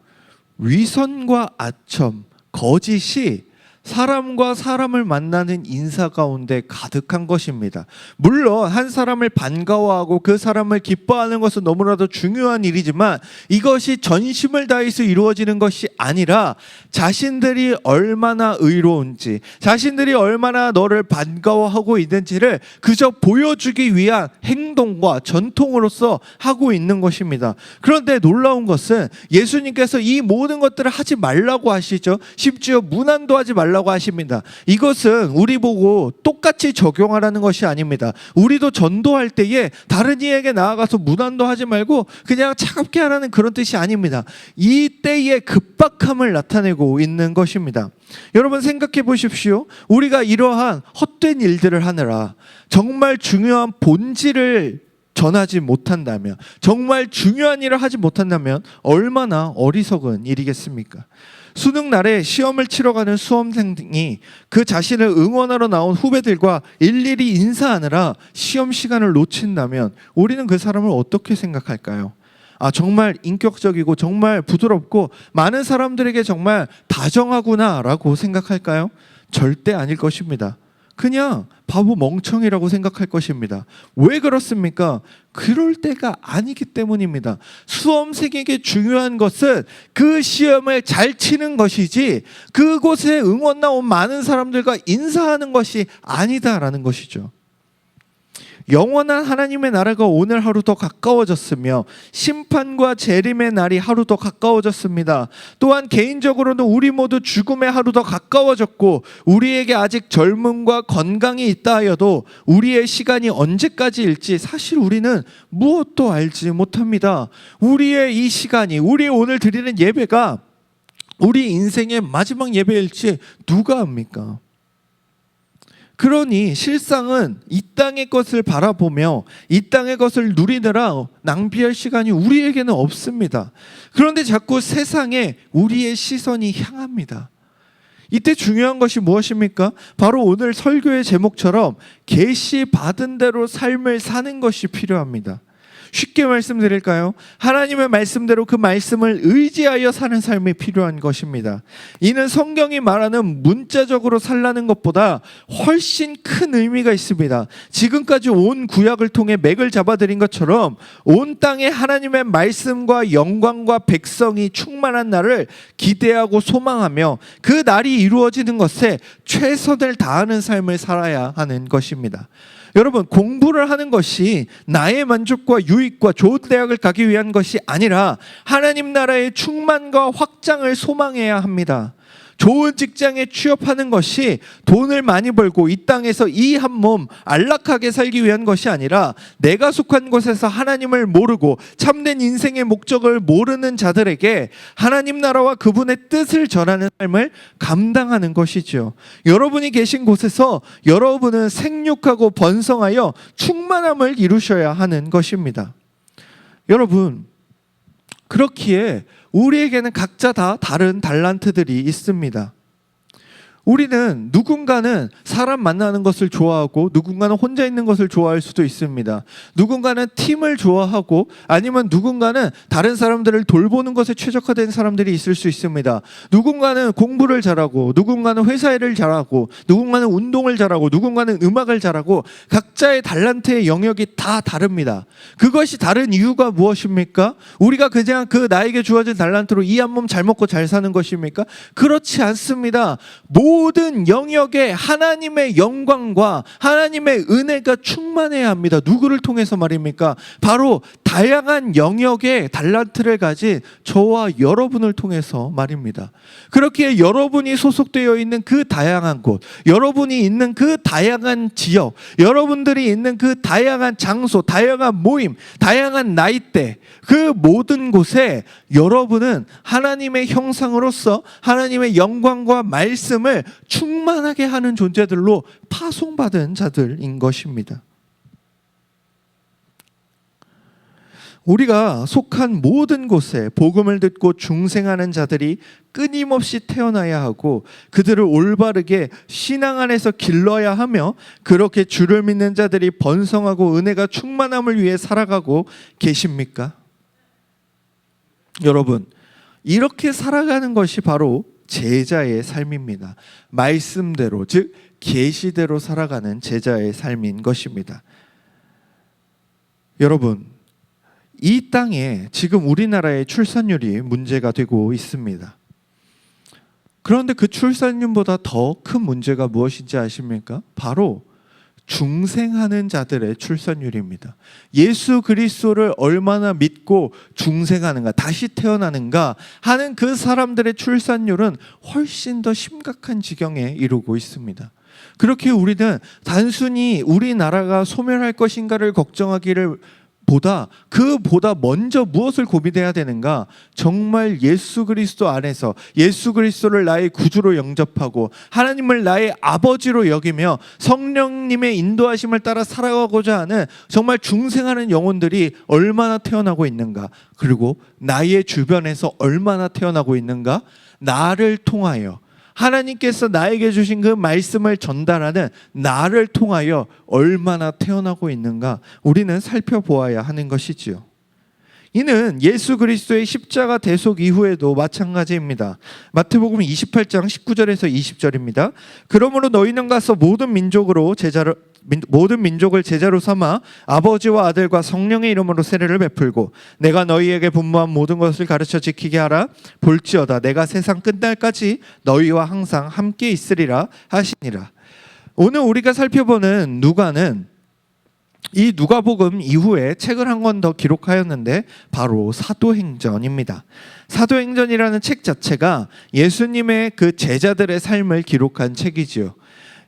위선과 아첨, 거짓이 사람과 사람을 만나는 인사 가운데 가득한 것입니다. 물론 한 사람을 반가워하고 그 사람을 기뻐하는 것은 너무나도 중요한 일이지만 이것이 전심을 다해서 이루어지는 것이 아니라 자신들이 얼마나 의로운지, 자신들이 얼마나 너를 반가워하고 있는지를 그저 보여주기 위한 행동과 전통으로서 하고 있는 것입니다. 그런데 놀라운 것은 예수님께서 이 모든 것들을 하지 말라고 하시죠. 심지어 문안도 하지 말라고 하십니다. 이것은 우리 보고 똑같이 적용하라는 것이 아닙니다. 우리도 전도할 때에 다른 이에게 나아가서 문안도 하지 말고 그냥 차갑게 하라는 그런 뜻이 아닙니다. 이 때의 급박함을 나타내고 있는 것입니다. 여러분 생각해 보십시오. 우리가 이러한 헛된 일들을 하느라 정말 중요한 본질을 전하지 못한다면, 정말 중요한 일을 하지 못한다면 얼마나 어리석은 일이겠습니까? 수능 날에 시험을 치러 가는 수험생이 그 자신을 응원하러 나온 후배들과 일일이 인사하느라 시험 시간을 놓친다면 우리는 그 사람을 어떻게 생각할까요? 정말 인격적이고 정말 부드럽고 많은 사람들에게 정말 다정하구나라고 생각할까요? 절대 아닐 것입니다. 그냥 바보 멍청이라고 생각할 것입니다. 왜 그렇습니까? 그럴 때가 아니기 때문입니다. 수험생에게 중요한 것은 그 시험을 잘 치는 것이지 그곳에 응원 나온 많은 사람들과 인사하는 것이 아니다라는 것이죠. 영원한 하나님의 나라가 오늘 하루 더 가까워졌으며 심판과 재림의 날이 하루 더 가까워졌습니다. 또한 개인적으로는 우리 모두 죽음의 하루 더 가까워졌고 우리에게 아직 젊음과 건강이 있다 하여도 우리의 시간이 언제까지일지 사실 우리는 무엇도 알지 못합니다. 우리의 이 시간이, 우리 오늘 드리는 예배가 우리 인생의 마지막 예배일지 누가 압니까? 그러니 실상은 이 땅의 것을 바라보며 이 땅의 것을 누리느라 낭비할 시간이 우리에게는 없습니다. 그런데 자꾸 세상에 우리의 시선이 향합니다. 이때 중요한 것이 무엇입니까? 바로 오늘 설교의 제목처럼 계시 받은 대로 삶을 사는 것이 필요합니다. 쉽게 말씀드릴까요? 하나님의 말씀대로 그 말씀을 의지하여 사는 삶이 필요한 것입니다. 이는 성경이 말하는 문자적으로 살라는 것보다 훨씬 큰 의미가 있습니다. 지금까지 온 구약을 통해 맥을 잡아드린 것처럼 온 땅에 하나님의 말씀과 영광과 백성이 충만한 날을 기대하고 소망하며 그 날이 이루어지는 것에 최선을 다하는 삶을 살아야 하는 것입니다. 여러분, 공부를 하는 것이 나의 만족과 유익과 좋은 대학을 가기 위한 것이 아니라 하나님 나라의 충만과 확장을 소망해야 합니다. 좋은 직장에 취업하는 것이 돈을 많이 벌고 이 땅에서 이 한 몸 안락하게 살기 위한 것이 아니라 내가 속한 곳에서 하나님을 모르고 참된 인생의 목적을 모르는 자들에게 하나님 나라와 그분의 뜻을 전하는 삶을 감당하는 것이죠. 여러분이 계신 곳에서 여러분은 생육하고 번성하여 충만함을 이루셔야 하는 것입니다. 여러분, 그렇기에 우리에게는 각자 다 다른 달란트들이 있습니다. 우리는 누군가는 사람 만나는 것을 좋아하고 누군가는 혼자 있는 것을 좋아할 수도 있습니다. 누군가는 팀을 좋아하고 아니면 누군가는 다른 사람들을 돌보는 것에 최적화된 사람들이 있을 수 있습니다. 누군가는 공부를 잘하고 누군가는 회사 일을 잘하고 누군가는 운동을 잘하고 누군가는 음악을 잘하고 각자의 달란트의 영역이 다 다릅니다. 그것이 다른 이유가 무엇입니까? 우리가 그냥 그 나에게 주어진 달란트로 이 한 몸 잘 먹고 잘 사는 것입니까? 그렇지 않습니다. 모든 영역에 하나님의 영광과 하나님의 은혜가 충만해야 합니다. 누구를 통해서 말입니까? 바로 다양한 영역의 달란트를 가진 저와 여러분을 통해서 말입니다. 그렇기에 여러분이 소속되어 있는 그 다양한 곳, 여러분이 있는 그 다양한 지역, 여러분들이 있는 그 다양한 장소, 다양한 모임, 다양한 나이대, 그 모든 곳에 여러분은 하나님의 형상으로서 하나님의 영광과 말씀을 충만하게 하는 존재들로 파송받은 자들인 것입니다. 우리가 속한 모든 곳에 복음을 듣고 중생하는 자들이 끊임없이 태어나야 하고 그들을 올바르게 신앙 안에서 길러야 하며 그렇게 주를 믿는 자들이 번성하고 은혜가 충만함을 위해 살아가고 계십니까? 여러분, 이렇게 살아가는 것이 바로 제자의 삶입니다. 말씀대로, 즉 계시대로 살아가는 제자의 삶인 것입니다. 여러분, 이 땅에 지금 우리나라의 출산율이 문제가 되고 있습니다. 그런데 그 출산율보다 더 큰 문제가 무엇인지 아십니까? 바로 중생하는 자들의 출산율입니다. 예수 그리스도를 얼마나 믿고 중생하는가, 다시 태어나는가 하는 그 사람들의 출산율은 훨씬 더 심각한 지경에 이르고 있습니다. 그렇게 우리는 단순히 우리나라가 소멸할 것인가를 걱정하기를 그보다 먼저 무엇을 고민해야 되는가? 정말 예수 그리스도 안에서 예수 그리스도를 나의 구주로 영접하고 하나님을 나의 아버지로 여기며 성령님의 인도하심을 따라 살아가고자 하는 정말 중생하는 영혼들이 얼마나 태어나고 있는가? 그리고 나의 주변에서 얼마나 태어나고 있는가? 나를 통하여 하나님께서 나에게 주신 그 말씀을 전달하는 나를 통하여 얼마나 태어나고 있는가 우리는 살펴보아야 하는 것이지요. 이는 예수 그리스도의 십자가 대속 이후에도 마찬가지입니다. 마태복음 28장 19절에서 20절입니다. 그러므로 너희는 가서 모든 민족을 제자로 삼아 아버지와 아들과 성령의 이름으로 세례를 베풀고 내가 너희에게 분부한 모든 것을 가르쳐 지키게 하라. 볼지어다 내가 세상 끝날까지 너희와 항상 함께 있으리라 하시니라. 오늘 우리가 살펴보는 누가는 이 누가복음 이후에 책을 한 권 더 기록하였는데 바로 사도행전입니다. 사도행전이라는 책 자체가 예수님의 그 제자들의 삶을 기록한 책이지요.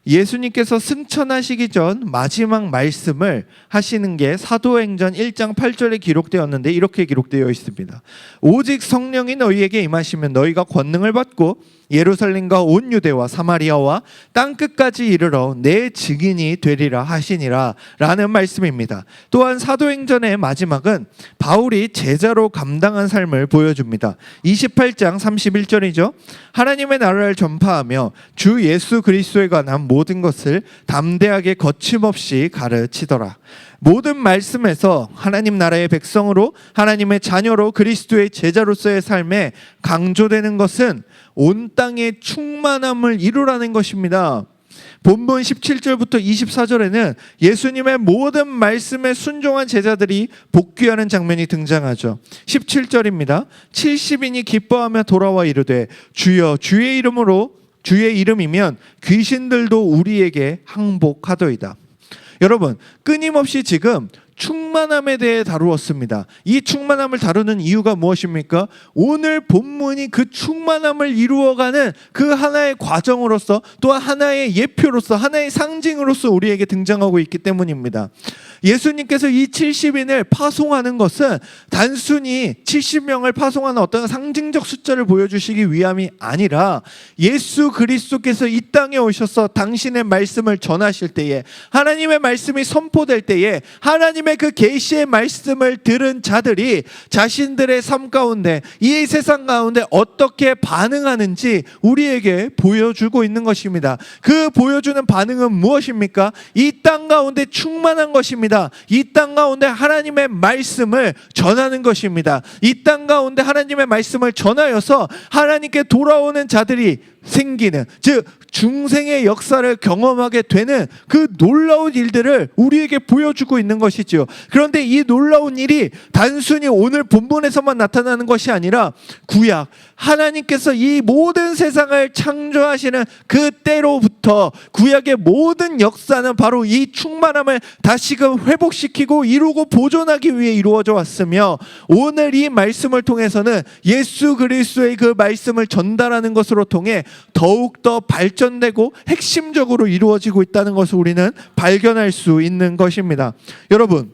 예수님께서 승천하시기 전 마지막 말씀을 하시는 게 사도행전 1장 8절에 기록되었는데 이렇게 기록되어 있습니다. 오직 성령이 너희에게 임하시면 너희가 권능을 받고 예루살렘과 온 유대와 사마리아와 땅끝까지 이르러 내 증인이 되리라 하시니라 라는 말씀입니다. 또한 사도행전의 마지막은 바울이 제자로 감당한 삶을 보여줍니다. 28장 31절이죠. 하나님의 나라를 전파하며 주 예수 그리스도에 관한 모든 것을 담대하게 거침없이 가르치더라. 모든 말씀에서 하나님 나라의 백성으로 하나님의 자녀로 그리스도의 제자로서의 삶에 강조되는 것은 온 땅의 충만함을 이루라는 것입니다. 본문 17절부터 24절에는 예수님의 모든 말씀에 순종한 제자들이 복귀하는 장면이 등장하죠. 17절입니다. 70인이 기뻐하며 돌아와 이르되 주여 주의 이름이면 귀신들도 우리에게 항복하더이다. 여러분, 끊임없이 지금 충만함에 대해 다루었습니다. 이 충만함을 다루는 이유가 무엇입니까? 오늘 본문이 그 충만함을 이루어가는 그 하나의 과정으로서, 또한 하나의 예표로서, 하나의 상징으로서 우리에게 등장하고 있기 때문입니다. 예수님께서 이 70인을 파송하는 것은 단순히 70명을 파송하는 어떤 상징적 숫자를 보여주시기 위함이 아니라 예수 그리스도께서 이 땅에 오셔서 당신의 말씀을 전하실 때에, 하나님의 말씀이 선포될 때에 하나님의 그 계시의 말씀을 들은 자들이 자신들의 삶 가운데, 이 세상 가운데 어떻게 반응하는지 우리에게 보여주고 있는 것입니다. 그 보여주는 반응은 무엇입니까? 이 땅 가운데 충만한 것입니다. 이 땅 가운데 하나님의 말씀을 전하는 것입니다. 이 땅 가운데 하나님의 말씀을 전하여서 하나님께 돌아오는 자들이 생기는, 즉 중생의 역사를 경험하게 되는 그 놀라운 일들을 우리에게 보여주고 있는 것이죠. 그런데 이 놀라운 일이 단순히 오늘 본문에서만 나타나는 것이 아니라 구약, 하나님께서 이 모든 세상을 창조하시는 그때로부터 구약의 모든 역사는 바로 이 충만함을 다시금 회복시키고 이루고 보존하기 위해 이루어져 왔으며, 오늘 이 말씀을 통해서는 예수 그리스도의 그 말씀을 전달하는 것으로 통해 더욱더 발전되고 핵심적으로 이루어지고 있다는 것을 우리는 발견할 수 있는 것입니다. 여러분,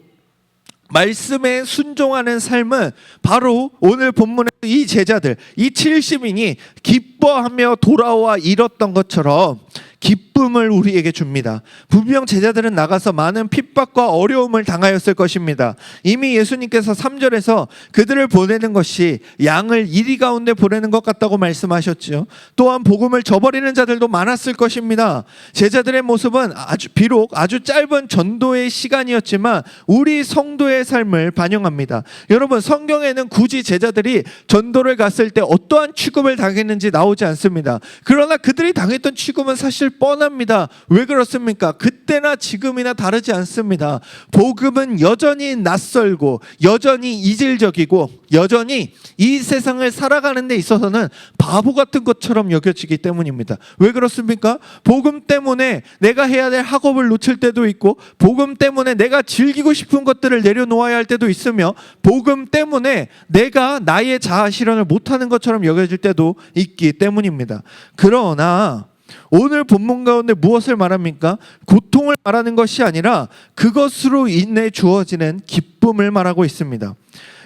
말씀에 순종하는 삶은 바로 오늘 본문의 이 제자들, 이 70인이 기뻐하며 돌아와 이뤘던 것처럼 기쁨을 우리에게 줍니다. 분명 제자들은 나가서 많은 핍박과 어려움을 당하였을 것입니다. 이미 예수님께서 3절에서 그들을 보내는 것이 양을 이리 가운데 보내는 것 같다고 말씀하셨죠. 또한 복음을 저버리는 자들도 많았을 것입니다. 제자들의 모습은 비록 아주 짧은 전도의 시간이었지만 우리 성도의 삶을 반영합니다. 여러분, 성경에는 굳이 제자들이 전도를 갔을 때 어떠한 취급을 당했는지 나오지 않습니다. 그러나 그들이 당했던 취급은 사실 뻔합니다. 왜 그렇습니까? 그때나 지금이나 다르지 않습니다. 복음은 여전히 낯설고 여전히 이질적이고 여전히 이 세상을 살아가는 데 있어서는 바보 같은 것처럼 여겨지기 때문입니다. 왜 그렇습니까? 복음 때문에 내가 해야 될 학업을 놓칠 때도 있고, 복음 때문에 내가 즐기고 싶은 것들을 내려놓아야 할 때도 있으며, 복음 때문에 내가 나의 자아 실현을 못하는 것처럼 여겨질 때도 있기 때문입니다. 그러나 오늘 본문 가운데 무엇을 말합니까? 고통을 말하는 것이 아니라 그것으로 인해 주어지는 기쁨을 말하고 있습니다.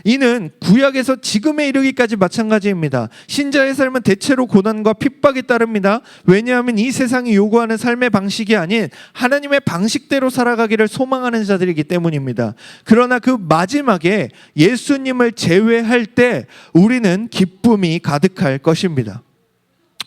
이는 구약에서 지금에 이르기까지 마찬가지입니다. 신자의 삶은 대체로 고난과 핍박이 따릅니다. 왜냐하면 이 세상이 요구하는 삶의 방식이 아닌 하나님의 방식대로 살아가기를 소망하는 자들이기 때문입니다. 그러나 그 마지막에 예수님을 제외할 때 우리는 기쁨이 가득할 것입니다.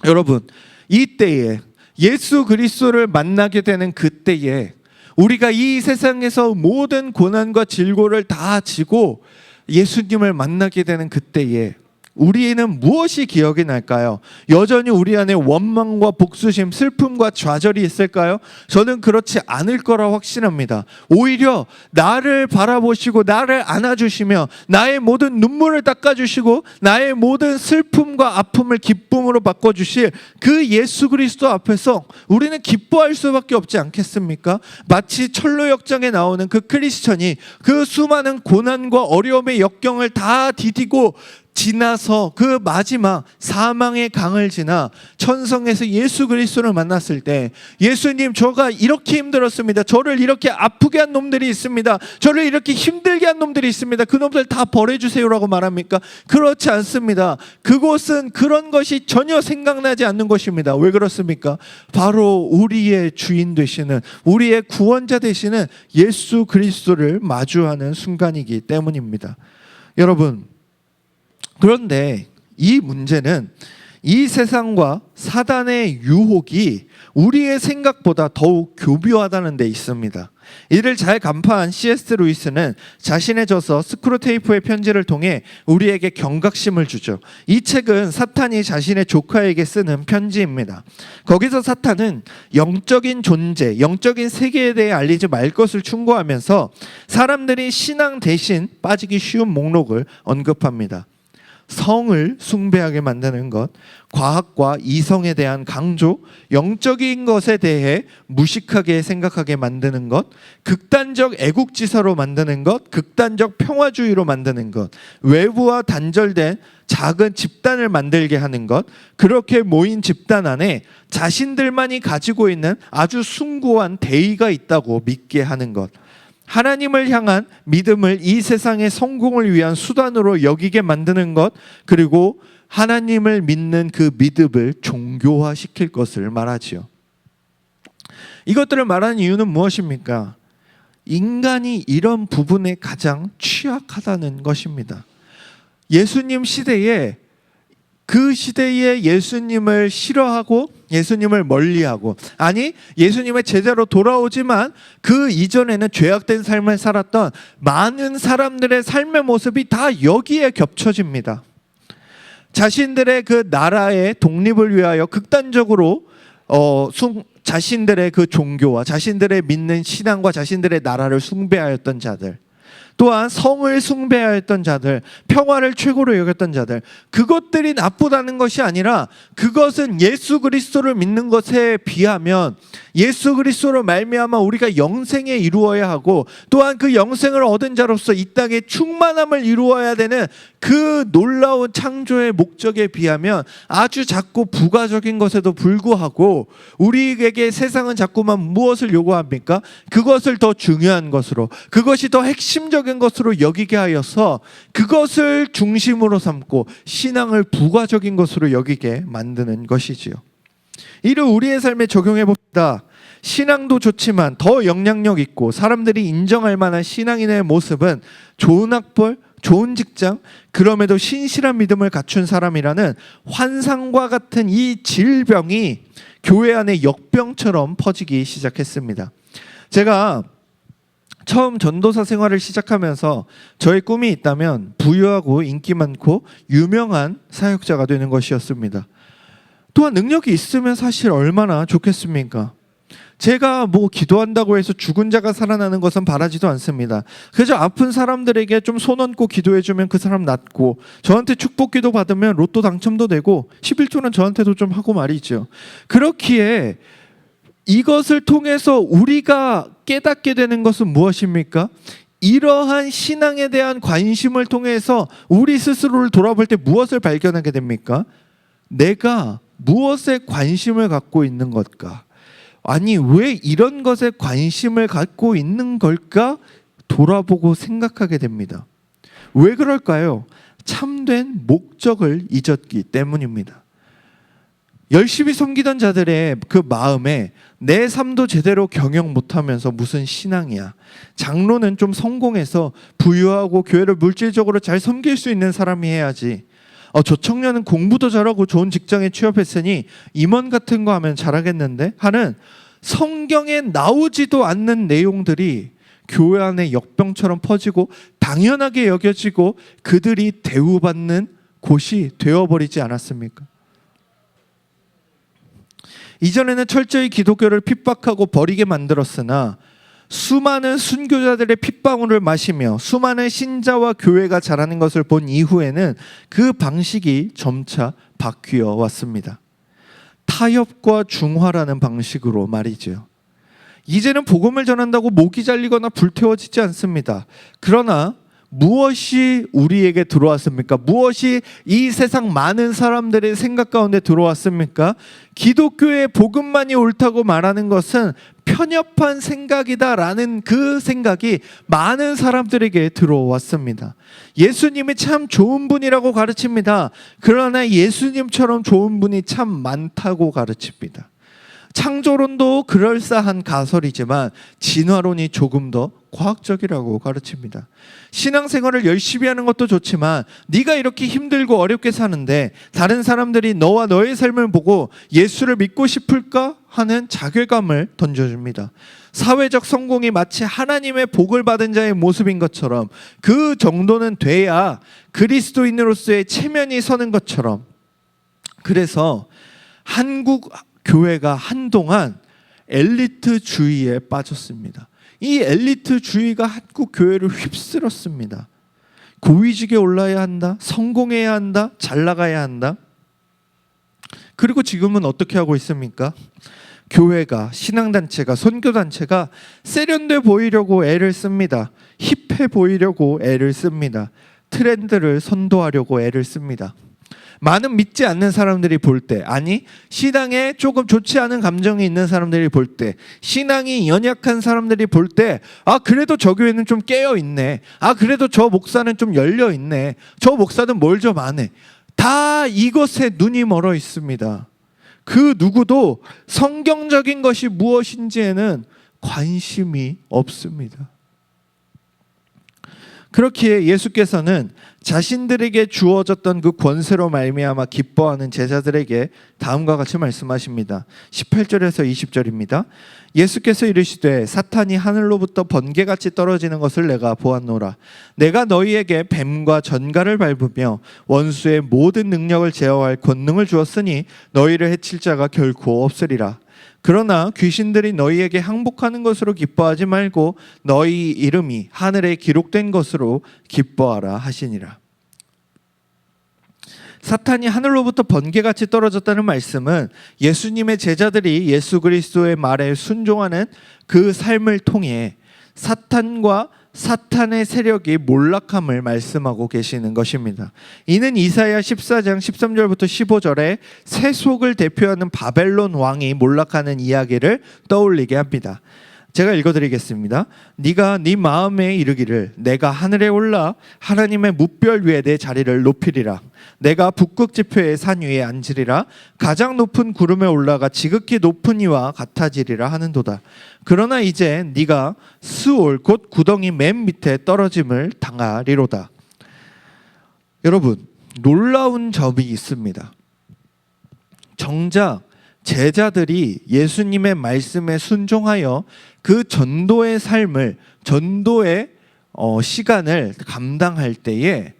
여러분, 이때에 예수 그리스도를 만나게 되는 그때에 우리가 이 세상에서 모든 고난과 질고를 다 지고 예수님을 만나게 되는 그때에 우리는 무엇이 기억이 날까요? 여전히 우리 안에 원망과 복수심, 슬픔과 좌절이 있을까요? 저는 그렇지 않을 거라 확신합니다. 오히려 나를 바라보시고 나를 안아주시며 나의 모든 눈물을 닦아주시고 나의 모든 슬픔과 아픔을 기쁨으로 바꿔주실 그 예수 그리스도 앞에서 우리는 기뻐할 수밖에 없지 않겠습니까? 마치 철로역정에 나오는 그 크리스천이 그 수많은 고난과 어려움의 역경을 다 디디고 지나서 그 마지막 사망의 강을 지나 천성에서 예수 그리스도를 만났을 때, 예수님, 저가 이렇게 힘들었습니다. 저를 이렇게 아프게 한 놈들이 있습니다. 저를 이렇게 힘들게 한 놈들이 있습니다. 그 놈들 다 버려주세요라고 말합니까? 그렇지 않습니다. 그곳은 그런 것이 전혀 생각나지 않는 것입니다. 왜 그렇습니까? 바로 우리의 주인 되시는, 우리의 구원자 되시는 예수 그리스도를 마주하는 순간이기 때문입니다. 여러분, 그런데 이 문제는 이 세상과 사단의 유혹이 우리의 생각보다 더욱 교묘하다는 데 있습니다. 이를 잘 간파한 C.S. 루이스는 자신의 저서 스크루테이프의 편지를 통해 우리에게 경각심을 주죠. 이 책은 사탄이 자신의 조카에게 쓰는 편지입니다. 거기서 사탄은 영적인 존재, 영적인 세계에 대해 알리지 말 것을 충고하면서 사람들이 신앙 대신 빠지기 쉬운 목록을 언급합니다. 성을 숭배하게 만드는 것, 과학과 이성에 대한 강조, 영적인 것에 대해 무식하게 생각하게 만드는 것, 극단적 애국지사로 만드는 것, 극단적 평화주의로 만드는 것, 외부와 단절된 작은 집단을 만들게 하는 것, 그렇게 모인 집단 안에 자신들만이 가지고 있는 아주 숭고한 대의가 있다고 믿게 하는 것, 하나님을 향한 믿음을 이 세상의 성공을 위한 수단으로 여기게 만드는 것, 그리고 하나님을 믿는 그 믿음을 종교화시킬 것을 말하지요. 이것들을 말하는 이유는 무엇입니까? 인간이 이런 부분에 가장 취약하다는 것입니다. 예수님 시대에, 그 시대에 예수님을 싫어하고 예수님을 멀리하고, 아니 예수님의 제자로 돌아오지만 그 이전에는 죄악된 삶을 살았던 많은 사람들의 삶의 모습이 다 여기에 겹쳐집니다. 자신들의 그 나라의 독립을 위하여 극단적으로 자신들의 그 종교와 자신들의 믿는 신앙과 자신들의 나라를 숭배하였던 자들, 또한 성을 숭배하였던 자들, 평화를 최고로 여겼던 자들, 그것들이 나쁘다는 것이 아니라 그것은 예수 그리스도를 믿는 것에 비하면 예수 그리스도로 말미암아 우리가 영생에 이루어야 하고, 또한 그 영생을 얻은 자로서 이 땅에 충만함을 이루어야 되는 그 놀라운 창조의 목적에 비하면 아주 작고 부가적인 것에도 불구하고 우리에게 세상은 자꾸만 무엇을 요구합니까? 그것을 더 중요한 것으로, 그것이 더 핵심적인 것으로 여기게 하여서 그것을 중심으로 삼고 신앙을 부가적인 것으로 여기게 만드는 것이지요. 이를 우리의 삶에 적용해 봅시다. 신앙도 좋지만 더 영향력 있고 사람들이 인정할 만한 신앙인의 모습은 좋은 학벌, 좋은 직장, 그럼에도 신실한 믿음을 갖춘 사람이라는 환상과 같은 이 질병이 교회 안에 역병처럼 퍼지기 시작했습니다. 제가 처음 전도사 생활을 시작하면서 저의 꿈이 있다면 부유하고 인기 많고 유명한 사역자가 되는 것이었습니다. 또한 능력이 있으면 사실 얼마나 좋겠습니까? 제가 뭐 기도한다고 해서 죽은 자가 살아나는 것은 바라지도 않습니다. 그저 아픈 사람들에게 좀 손 얹고 기도해주면 그 사람 낫고, 저한테 축복기도 받으면 로또 당첨도 되고 11조는 저한테도 좀 하고 말이죠. 그렇기에 이것을 통해서 우리가 깨닫게 되는 것은 무엇입니까? 이러한 신앙에 대한 관심을 통해서 우리 스스로를 돌아볼 때 무엇을 발견하게 됩니까? 내가 무엇에 관심을 갖고 있는 것까? 아니, 왜 이런 것에 관심을 갖고 있는 걸까? 돌아보고 생각하게 됩니다. 왜 그럴까요? 참된 목적을 잊었기 때문입니다. 열심히 섬기던 자들의 그 마음에 내 삶도 제대로 경영 못하면서 무슨 신앙이야, 장로는 좀 성공해서 부유하고 교회를 물질적으로 잘 섬길 수 있는 사람이 해야지, 저 청년은 공부도 잘하고 좋은 직장에 취업했으니 임원 같은 거 하면 잘하겠는데 하는 성경에 나오지도 않는 내용들이 교회 안에 역병처럼 퍼지고 당연하게 여겨지고 그들이 대우받는 곳이 되어버리지 않았습니까? 이전에는 철저히 기독교를 핍박하고 버리게 만들었으나 수많은 순교자들의 핏방울을 마시며 수많은 신자와 교회가 자라는 것을 본 이후에는 그 방식이 점차 바뀌어 왔습니다. 타협과 중화라는 방식으로 말이죠. 이제는 복음을 전한다고 목이 잘리거나 불태워지지 않습니다. 그러나 무엇이 우리에게 들어왔습니까? 무엇이 이 세상 많은 사람들의 생각 가운데 들어왔습니까? 기독교의 복음만이 옳다고 말하는 것은 편협한 생각이다라는 그 생각이 많은 사람들에게 들어왔습니다. 예수님이 참 좋은 분이라고 가르칩니다. 그러나 예수님처럼 좋은 분이 참 많다고 가르칩니다. 창조론도 그럴싸한 가설이지만 진화론이 조금 더 과학적이라고 가르칩니다. 신앙생활을 열심히 하는 것도 좋지만 네가 이렇게 힘들고 어렵게 사는데 다른 사람들이 너와 너의 삶을 보고 예수를 믿고 싶을까 하는 자괴감을 던져줍니다. 사회적 성공이 마치 하나님의 복을 받은 자의 모습인 것처럼 그 정도는 돼야 그리스도인으로서의 체면이 서는 것처럼, 그래서 한국 교회가 한동안 엘리트주의에 빠졌습니다. 이 엘리트주의가 한국 교회를 휩쓸었습니다. 고위직에 올라야 한다, 성공해야 한다, 잘 나가야 한다. 그리고 지금은 어떻게 하고 있습니까? 교회가, 신앙단체가, 선교단체가 세련돼 보이려고 애를 씁니다. 힙해 보이려고 애를 씁니다. 트렌드를 선도하려고 애를 씁니다. 많은 믿지 않는 사람들이 볼 때, 아니 신앙에 조금 좋지 않은 감정이 있는 사람들이 볼 때, 신앙이 연약한 사람들이 볼 때, 아 그래도 저 교회는 좀 깨어 있네, 아 그래도 저 목사는 좀 열려 있네, 저 목사는 뭘 좀 아네, 다 이것에 눈이 멀어 있습니다. 그 누구도 성경적인 것이 무엇인지에는 관심이 없습니다. 그렇기에 예수께서는 자신들에게 주어졌던 그 권세로 말미암아 기뻐하는 제자들에게 다음과 같이 말씀하십니다. 18절에서 20절입니다. 예수께서 이르시되 사탄이 하늘로부터 번개같이 떨어지는 것을 내가 보았노라. 내가 너희에게 뱀과 전갈을 밟으며 원수의 모든 능력을 제어할 권능을 주었으니 너희를 해칠 자가 결코 없으리라. 그러나 귀신들이 너희에게 항복하는 것으로 기뻐하지 말고 너희 이름이 하늘에 기록된 것으로 기뻐하라 하시니라. 사탄이 하늘로부터 번개같이 떨어졌다는 말씀은 예수님의 제자들이 예수 그리스도의 말에 순종하는 그 삶을 통해 사탄과 사탄의 세력이 몰락함을 말씀하고 계시는 것입니다. 이는 이사야 14장 13절부터 15절에 세속을 대표하는 바벨론 왕이 몰락하는 이야기를 떠올리게 합니다. 제가 읽어드리겠습니다. 네가 네 마음에 이르기를 내가 하늘에 올라 하나님의 뭇별 위에 내 자리를 높이리라. 내가 북극 지표의 산 위에 앉으리라. 가장 높은 구름에 올라가 지극히 높은 이와 같아지리라 하는도다. 그러나 이제 네가 스올 곧 구덩이 맨 밑에 떨어짐을 당하리로다. 여러분, 놀라운 점이 있습니다. 정작 제자들이 예수님의 말씀에 순종하여 그 전도의 삶을, 전도의 시간을 감당할 때에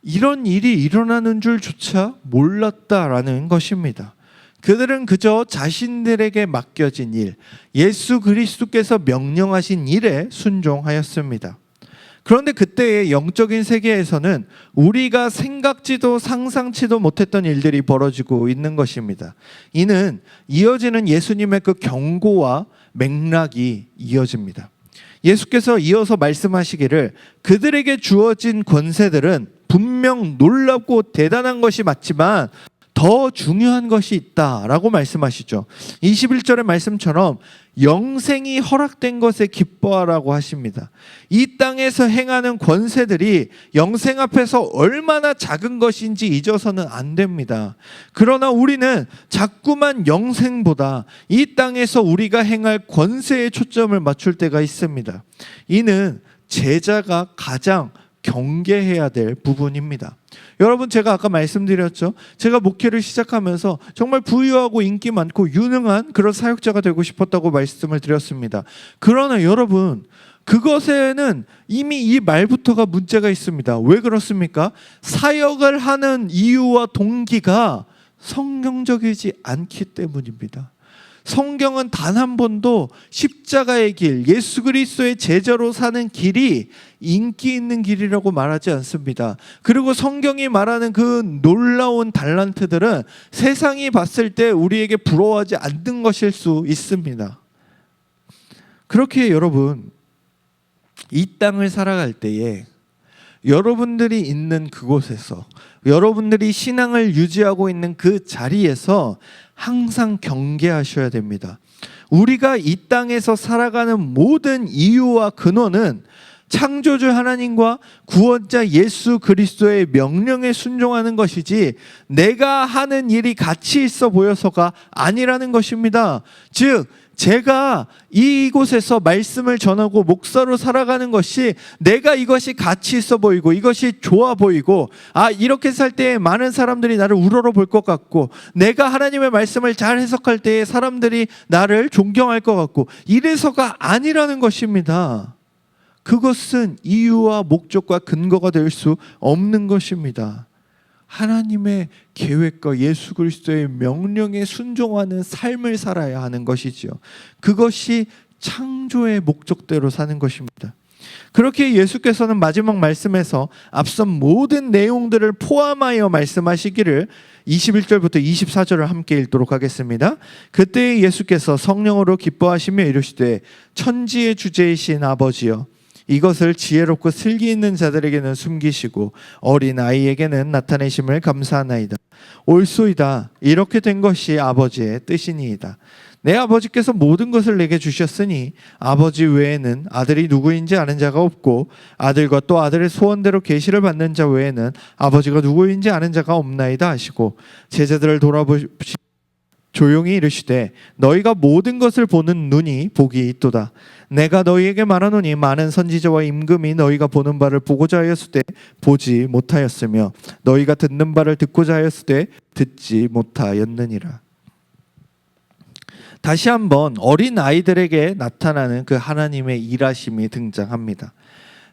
이런 일이 일어나는 줄조차 몰랐다라는 것입니다. 그들은 그저 자신들에게 맡겨진 일, 예수 그리스도께서 명령하신 일에 순종하였습니다. 그런데 그때의 영적인 세계에서는 우리가 생각지도 상상치도 못했던 일들이 벌어지고 있는 것입니다. 이는 이어지는 예수님의 그 경고와 맥락이 이어집니다. 예수께서 이어서 말씀하시기를 그들에게 주어진 권세들은 분명 놀랍고 대단한 것이 맞지만 더 중요한 것이 있다라고 말씀하시죠. 21절의 말씀처럼 영생이 허락된 것에 기뻐하라고 하십니다. 이 땅에서 행하는 권세들이 영생 앞에서 얼마나 작은 것인지 잊어서는 안 됩니다. 그러나 우리는 자꾸만 영생보다 이 땅에서 우리가 행할 권세에 초점을 맞출 때가 있습니다. 이는 제자가 가장 경계해야 될 부분입니다. 여러분, 제가 아까 말씀드렸죠. 제가 목회를 시작하면서 정말 부유하고 인기 많고 유능한 그런 사역자가 되고 싶었다고 말씀을 드렸습니다. 그러나 여러분, 그것에는 이미 이 말부터가 문제가 있습니다. 왜 그렇습니까? 사역을 하는 이유와 동기가 성경적이지 않기 때문입니다. 성경은 단 한 번도 십자가의 길, 예수 그리스도의 제자로 사는 길이 인기 있는 길이라고 말하지 않습니다. 그리고 성경이 말하는 그 놀라운 달란트들은 세상이 봤을 때 우리에게 부러워하지 않는 것일 수 있습니다. 그렇게 여러분, 이 땅을 살아갈 때에 여러분들이 있는 그곳에서, 여러분들이 신앙을 유지하고 있는 그 자리에서 항상 경계하셔야 됩니다. 우리가 이 땅에서 살아가는 모든 이유와 근원은 창조주 하나님과 구원자 예수 그리스도의 명령에 순종하는 것이지 내가 하는 일이 가치 있어 보여서가 아니라는 것입니다. 즉 제가 이곳에서 말씀을 전하고 목사로 살아가는 것이 내가 이것이 가치 있어 보이고 이것이 좋아 보이고 이렇게 살 때 많은 사람들이 나를 우러러 볼 것 같고 내가 하나님의 말씀을 잘 해석할 때 사람들이 나를 존경할 것 같고 이래서가 아니라는 것입니다. 그것은 이유와 목적과 근거가 될 수 없는 것입니다. 하나님의 계획과 예수 그리스도의 명령에 순종하는 삶을 살아야 하는 것이지요. 그것이 창조의 목적대로 사는 것입니다. 그렇게 예수께서는 마지막 말씀에서 앞선 모든 내용들을 포함하여 말씀하시기를 21절부터 24절을 함께 읽도록 하겠습니다. 그때 예수께서 성령으로 기뻐하시며 이르시되 천지의 주제이신 아버지여 이것을 지혜롭고 슬기 있는 자들에게는 숨기시고 어린 아이에게는 나타내심을 감사하나이다. 옳소이다. 이렇게 된 것이 아버지의 뜻이니이다. 내 아버지께서 모든 것을 내게 주셨으니 아버지 외에는 아들이 누구인지 아는 자가 없고 아들과 또 아들의 소원대로 계시를 받는 자 외에는 아버지가 누구인지 아는 자가 없나이다 하시고 제자들을 돌아보시고 조용히 이르시되 너희가 모든 것을 보는 눈이 복이 있도다. 내가 너희에게 말하노니 많은 선지자와 임금이 너희가 보는 바를 보고자 하였을 때 보지 못하였으며 너희가 듣는 바를 듣고자 하였을 때 듣지 못하였느니라. 다시 한번 어린 아이들에게 나타나는 그 하나님의 일하심이 등장합니다.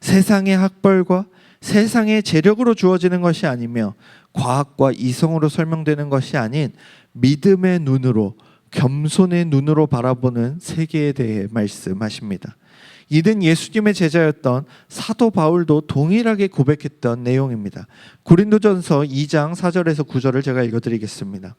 세상의 학벌과 세상의 재력으로 주어지는 것이 아니며 과학과 이성으로 설명되는 것이 아닌 믿음의 눈으로 겸손의 눈으로 바라보는 세계에 대해 말씀하십니다. 이는 예수님의 제자였던 사도 바울도 동일하게 고백했던 내용입니다. 고린도전서 2장 4절에서 9절을 제가 읽어드리겠습니다.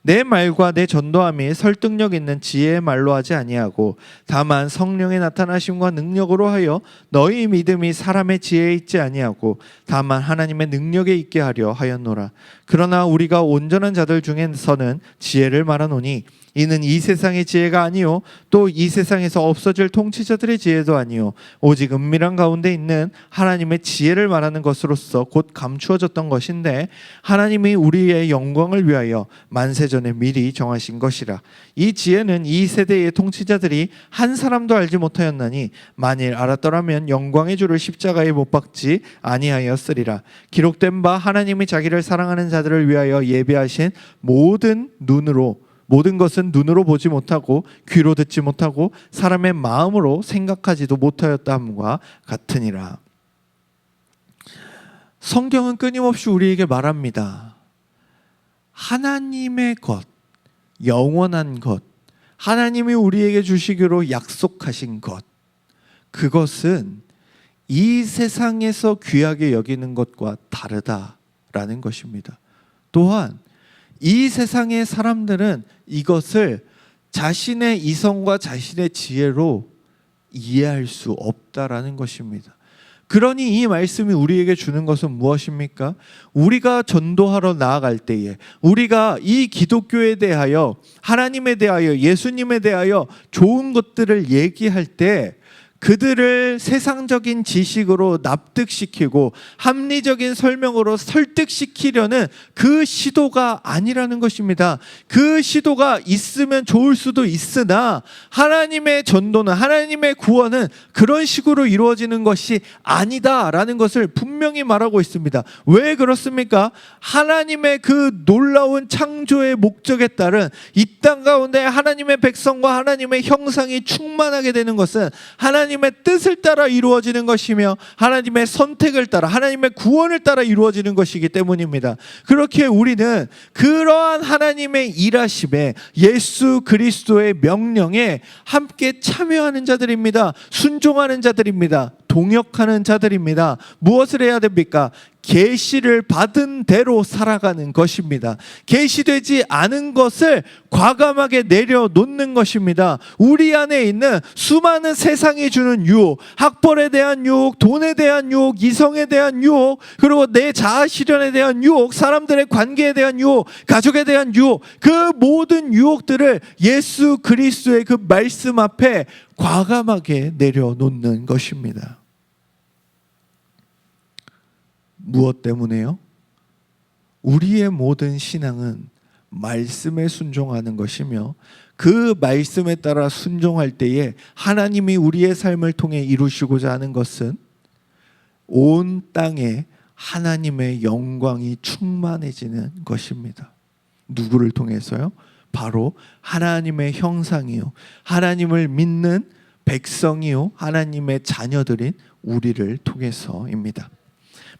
내 말과 내 전도함이 설득력 있는 지혜의 말로 하지 아니하고 다만 성령의 나타나심과 능력으로 하여 너희 믿음이 사람의 지혜에 있지 아니하고 다만 하나님의 능력에 있게 하려 하였노라. 그러나 우리가 온전한 자들 중에서는 지혜를 말하노니 이는 이 세상의 지혜가 아니요 또 이 세상에서 없어질 통치자들의 지혜도 아니요 오직 은밀한 가운데 있는 하나님의 지혜를 말하는 것으로서 곧 감추어졌던 것인데 하나님이 우리의 영광을 위하여 만세전에 미리 정하신 것이라. 이 지혜는 이 세대의 통치자들이 한 사람도 알지 못하였나니 만일 알았더라면 영광의 주를 십자가에 못 박지 아니하였으리라. 기록된 바 하나님이 자기를 사랑하는 자들을 위하여 예비하신 모든 것은 눈으로 보지 못하고 귀로 듣지 못하고 사람의 마음으로 생각하지도 못하였다 함과 같으니라. 성경은 끊임없이 우리에게 말합니다. 하나님의 것, 영원한 것, 하나님이 우리에게 주시기로 약속하신 것, 그것은 이 세상에서 귀하게 여기는 것과 다르다라는 것입니다. 또한 이 세상의 사람들은 이것을 자신의 이성과 자신의 지혜로 이해할 수 없다라는 것입니다. 그러니 이 말씀이 우리에게 주는 것은 무엇입니까? 우리가 전도하러 나아갈 때에 우리가 이 기독교에 대하여 하나님에 대하여 예수님에 대하여 좋은 것들을 얘기할 때 그들을 세상적인 지식으로 납득시키고 합리적인 설명으로 설득시키려는 그 시도가 아니라는 것입니다. 그 시도가 있으면 좋을 수도 있으나 하나님의 전도는 하나님의 구원은 그런 식으로 이루어지는 것이 아니다라는 것을 분명히 말하고 있습니다. 왜 그렇습니까? 하나님의 그 놀라운 창조의 목적에 따른 이 땅 가운데 하나님의 백성과 하나님의 형상이 충만하게 되는 것은 하나님의 뜻을 따라 이루어지는 것이며 하나님의 선택을 따라 하나님의 구원을 따라 이루어지는 것이기 때문입니다. 그렇게 우리는 그러한 하나님의 일하심에 예수 그리스도의 명령에 함께 참여하는 자들입니다. 순종하는 자들입니다. 동역하는 자들입니다. 무엇을 해야 됩니까? 계시를 받은 대로 살아가는 것입니다. 계시되지 않은 것을 과감하게 내려놓는 것입니다. 우리 안에 있는 수많은 세상이 주는 유혹, 학벌에 대한 유혹, 돈에 대한 유혹, 이성에 대한 유혹, 그리고 내 자아 실현에 대한 유혹, 사람들의 관계에 대한 유혹, 가족에 대한 유혹, 그 모든 유혹들을 예수 그리스도의 그 말씀 앞에 과감하게 내려놓는 것입니다. 무엇 때문에요? 우리의 모든 신앙은 말씀에 순종하는 것이며 그 말씀에 따라 순종할 때에 하나님이 우리의 삶을 통해 이루시고자 하는 것은 온 땅에 하나님의 영광이 충만해지는 것입니다. 누구를 통해서요? 바로 하나님의 형상이요, 하나님을 믿는 백성이요, 하나님의 자녀들인 우리를 통해서입니다.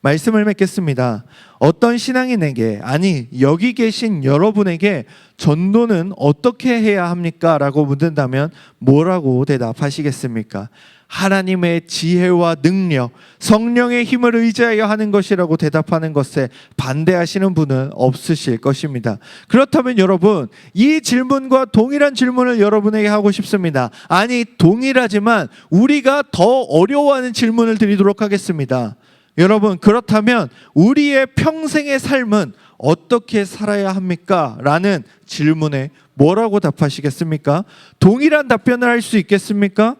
말씀을 맺겠습니다. 어떤 신앙이 내게, 아니 여기 계신 여러분에게 전도는 어떻게 해야 합니까? 라고 묻는다면 뭐라고 대답하시겠습니까? 하나님의 지혜와 능력, 성령의 힘을 의지하여 하는 것이라고 대답하는 것에 반대하시는 분은 없으실 것입니다. 그렇다면 여러분, 이 질문과 동일한 질문을 여러분에게 하고 싶습니다. 아니, 동일하지만 우리가 더 어려워하는 질문을 드리도록 하겠습니다. 여러분, 그렇다면 우리의 평생의 삶은 어떻게 살아야 합니까? 라는 질문에 뭐라고 답하시겠습니까? 동일한 답변을 할 수 있겠습니까?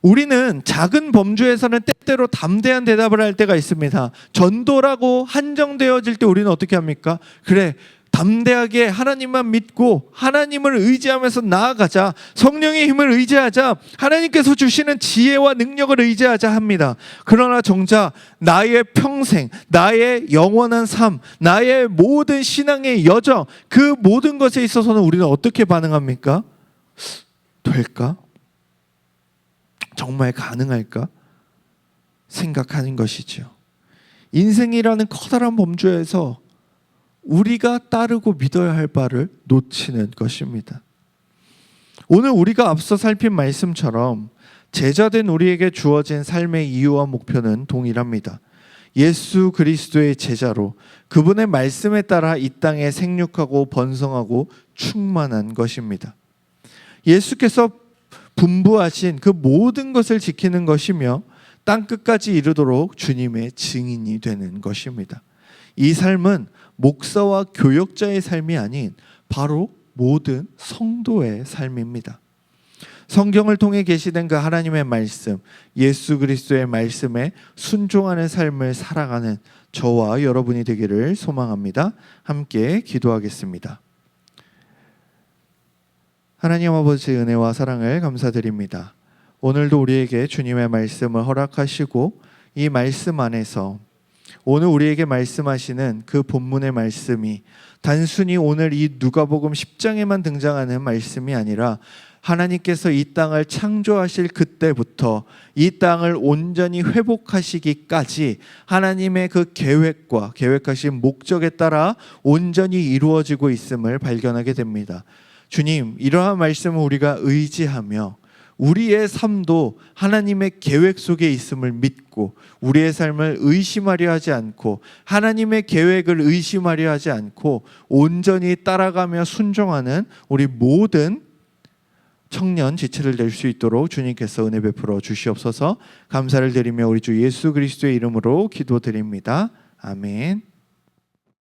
우리는 작은 범주에서는 때때로 담대한 대답을 할 때가 있습니다. 전도라고 한정되어질 때 우리는 어떻게 합니까? 그래, 담대하게 하나님만 믿고 하나님을 의지하면서 나아가자, 성령의 힘을 의지하자, 하나님께서 주시는 지혜와 능력을 의지하자 합니다. 그러나 정작 나의 평생, 나의 영원한 삶, 나의 모든 신앙의 여정, 그 모든 것에 있어서는 우리는 어떻게 반응합니까? 될까? 정말 가능할까? 생각하는 것이죠. 인생이라는 커다란 범주에서 우리가 따르고 믿어야 할 바를 놓치는 것입니다. 오늘 우리가 앞서 살핀 말씀처럼 제자된 우리에게 주어진 삶의 이유와 목표는 동일합니다. 예수 그리스도의 제자로 그분의 말씀에 따라 이 땅에 생육하고 번성하고 충만한 것입니다. 예수께서 분부하신 그 모든 것을 지키는 것이며 땅끝까지 이르도록 주님의 증인이 되는 것입니다. 이 삶은 목사와 교역자의 삶이 아닌 바로 모든 성도의 삶입니다. 성경을 통해 계시된 그 하나님의 말씀, 예수 그리스도의 말씀에 순종하는 삶을 살아가는 저와 여러분이 되기를 소망합니다. 함께 기도하겠습니다. 하나님 아버지의 은혜와 사랑을 감사드립니다. 오늘도 우리에게 주님의 말씀을 허락하시고 이 말씀 안에서 오늘 우리에게 말씀하시는 그 본문의 말씀이 단순히 오늘 이 누가복음 10장에만 등장하는 말씀이 아니라 하나님께서 이 땅을 창조하실 그때부터 이 땅을 온전히 회복하시기까지 하나님의 그 계획과 계획하신 목적에 따라 온전히 이루어지고 있음을 발견하게 됩니다. 주님, 이러한 말씀을 우리가 의지하며 우리의 삶도 하나님의 계획 속에 있음을 믿고 우리의 삶을 의심하려 하지 않고 하나님의 계획을 의심하려 하지 않고 온전히 따라가며 순종하는 우리 모든 청년 지체를 낼 수 있도록 주님께서 은혜 베풀어 주시옵소서. 감사를 드리며 우리 주 예수 그리스도의 이름으로 기도드립니다. 아멘.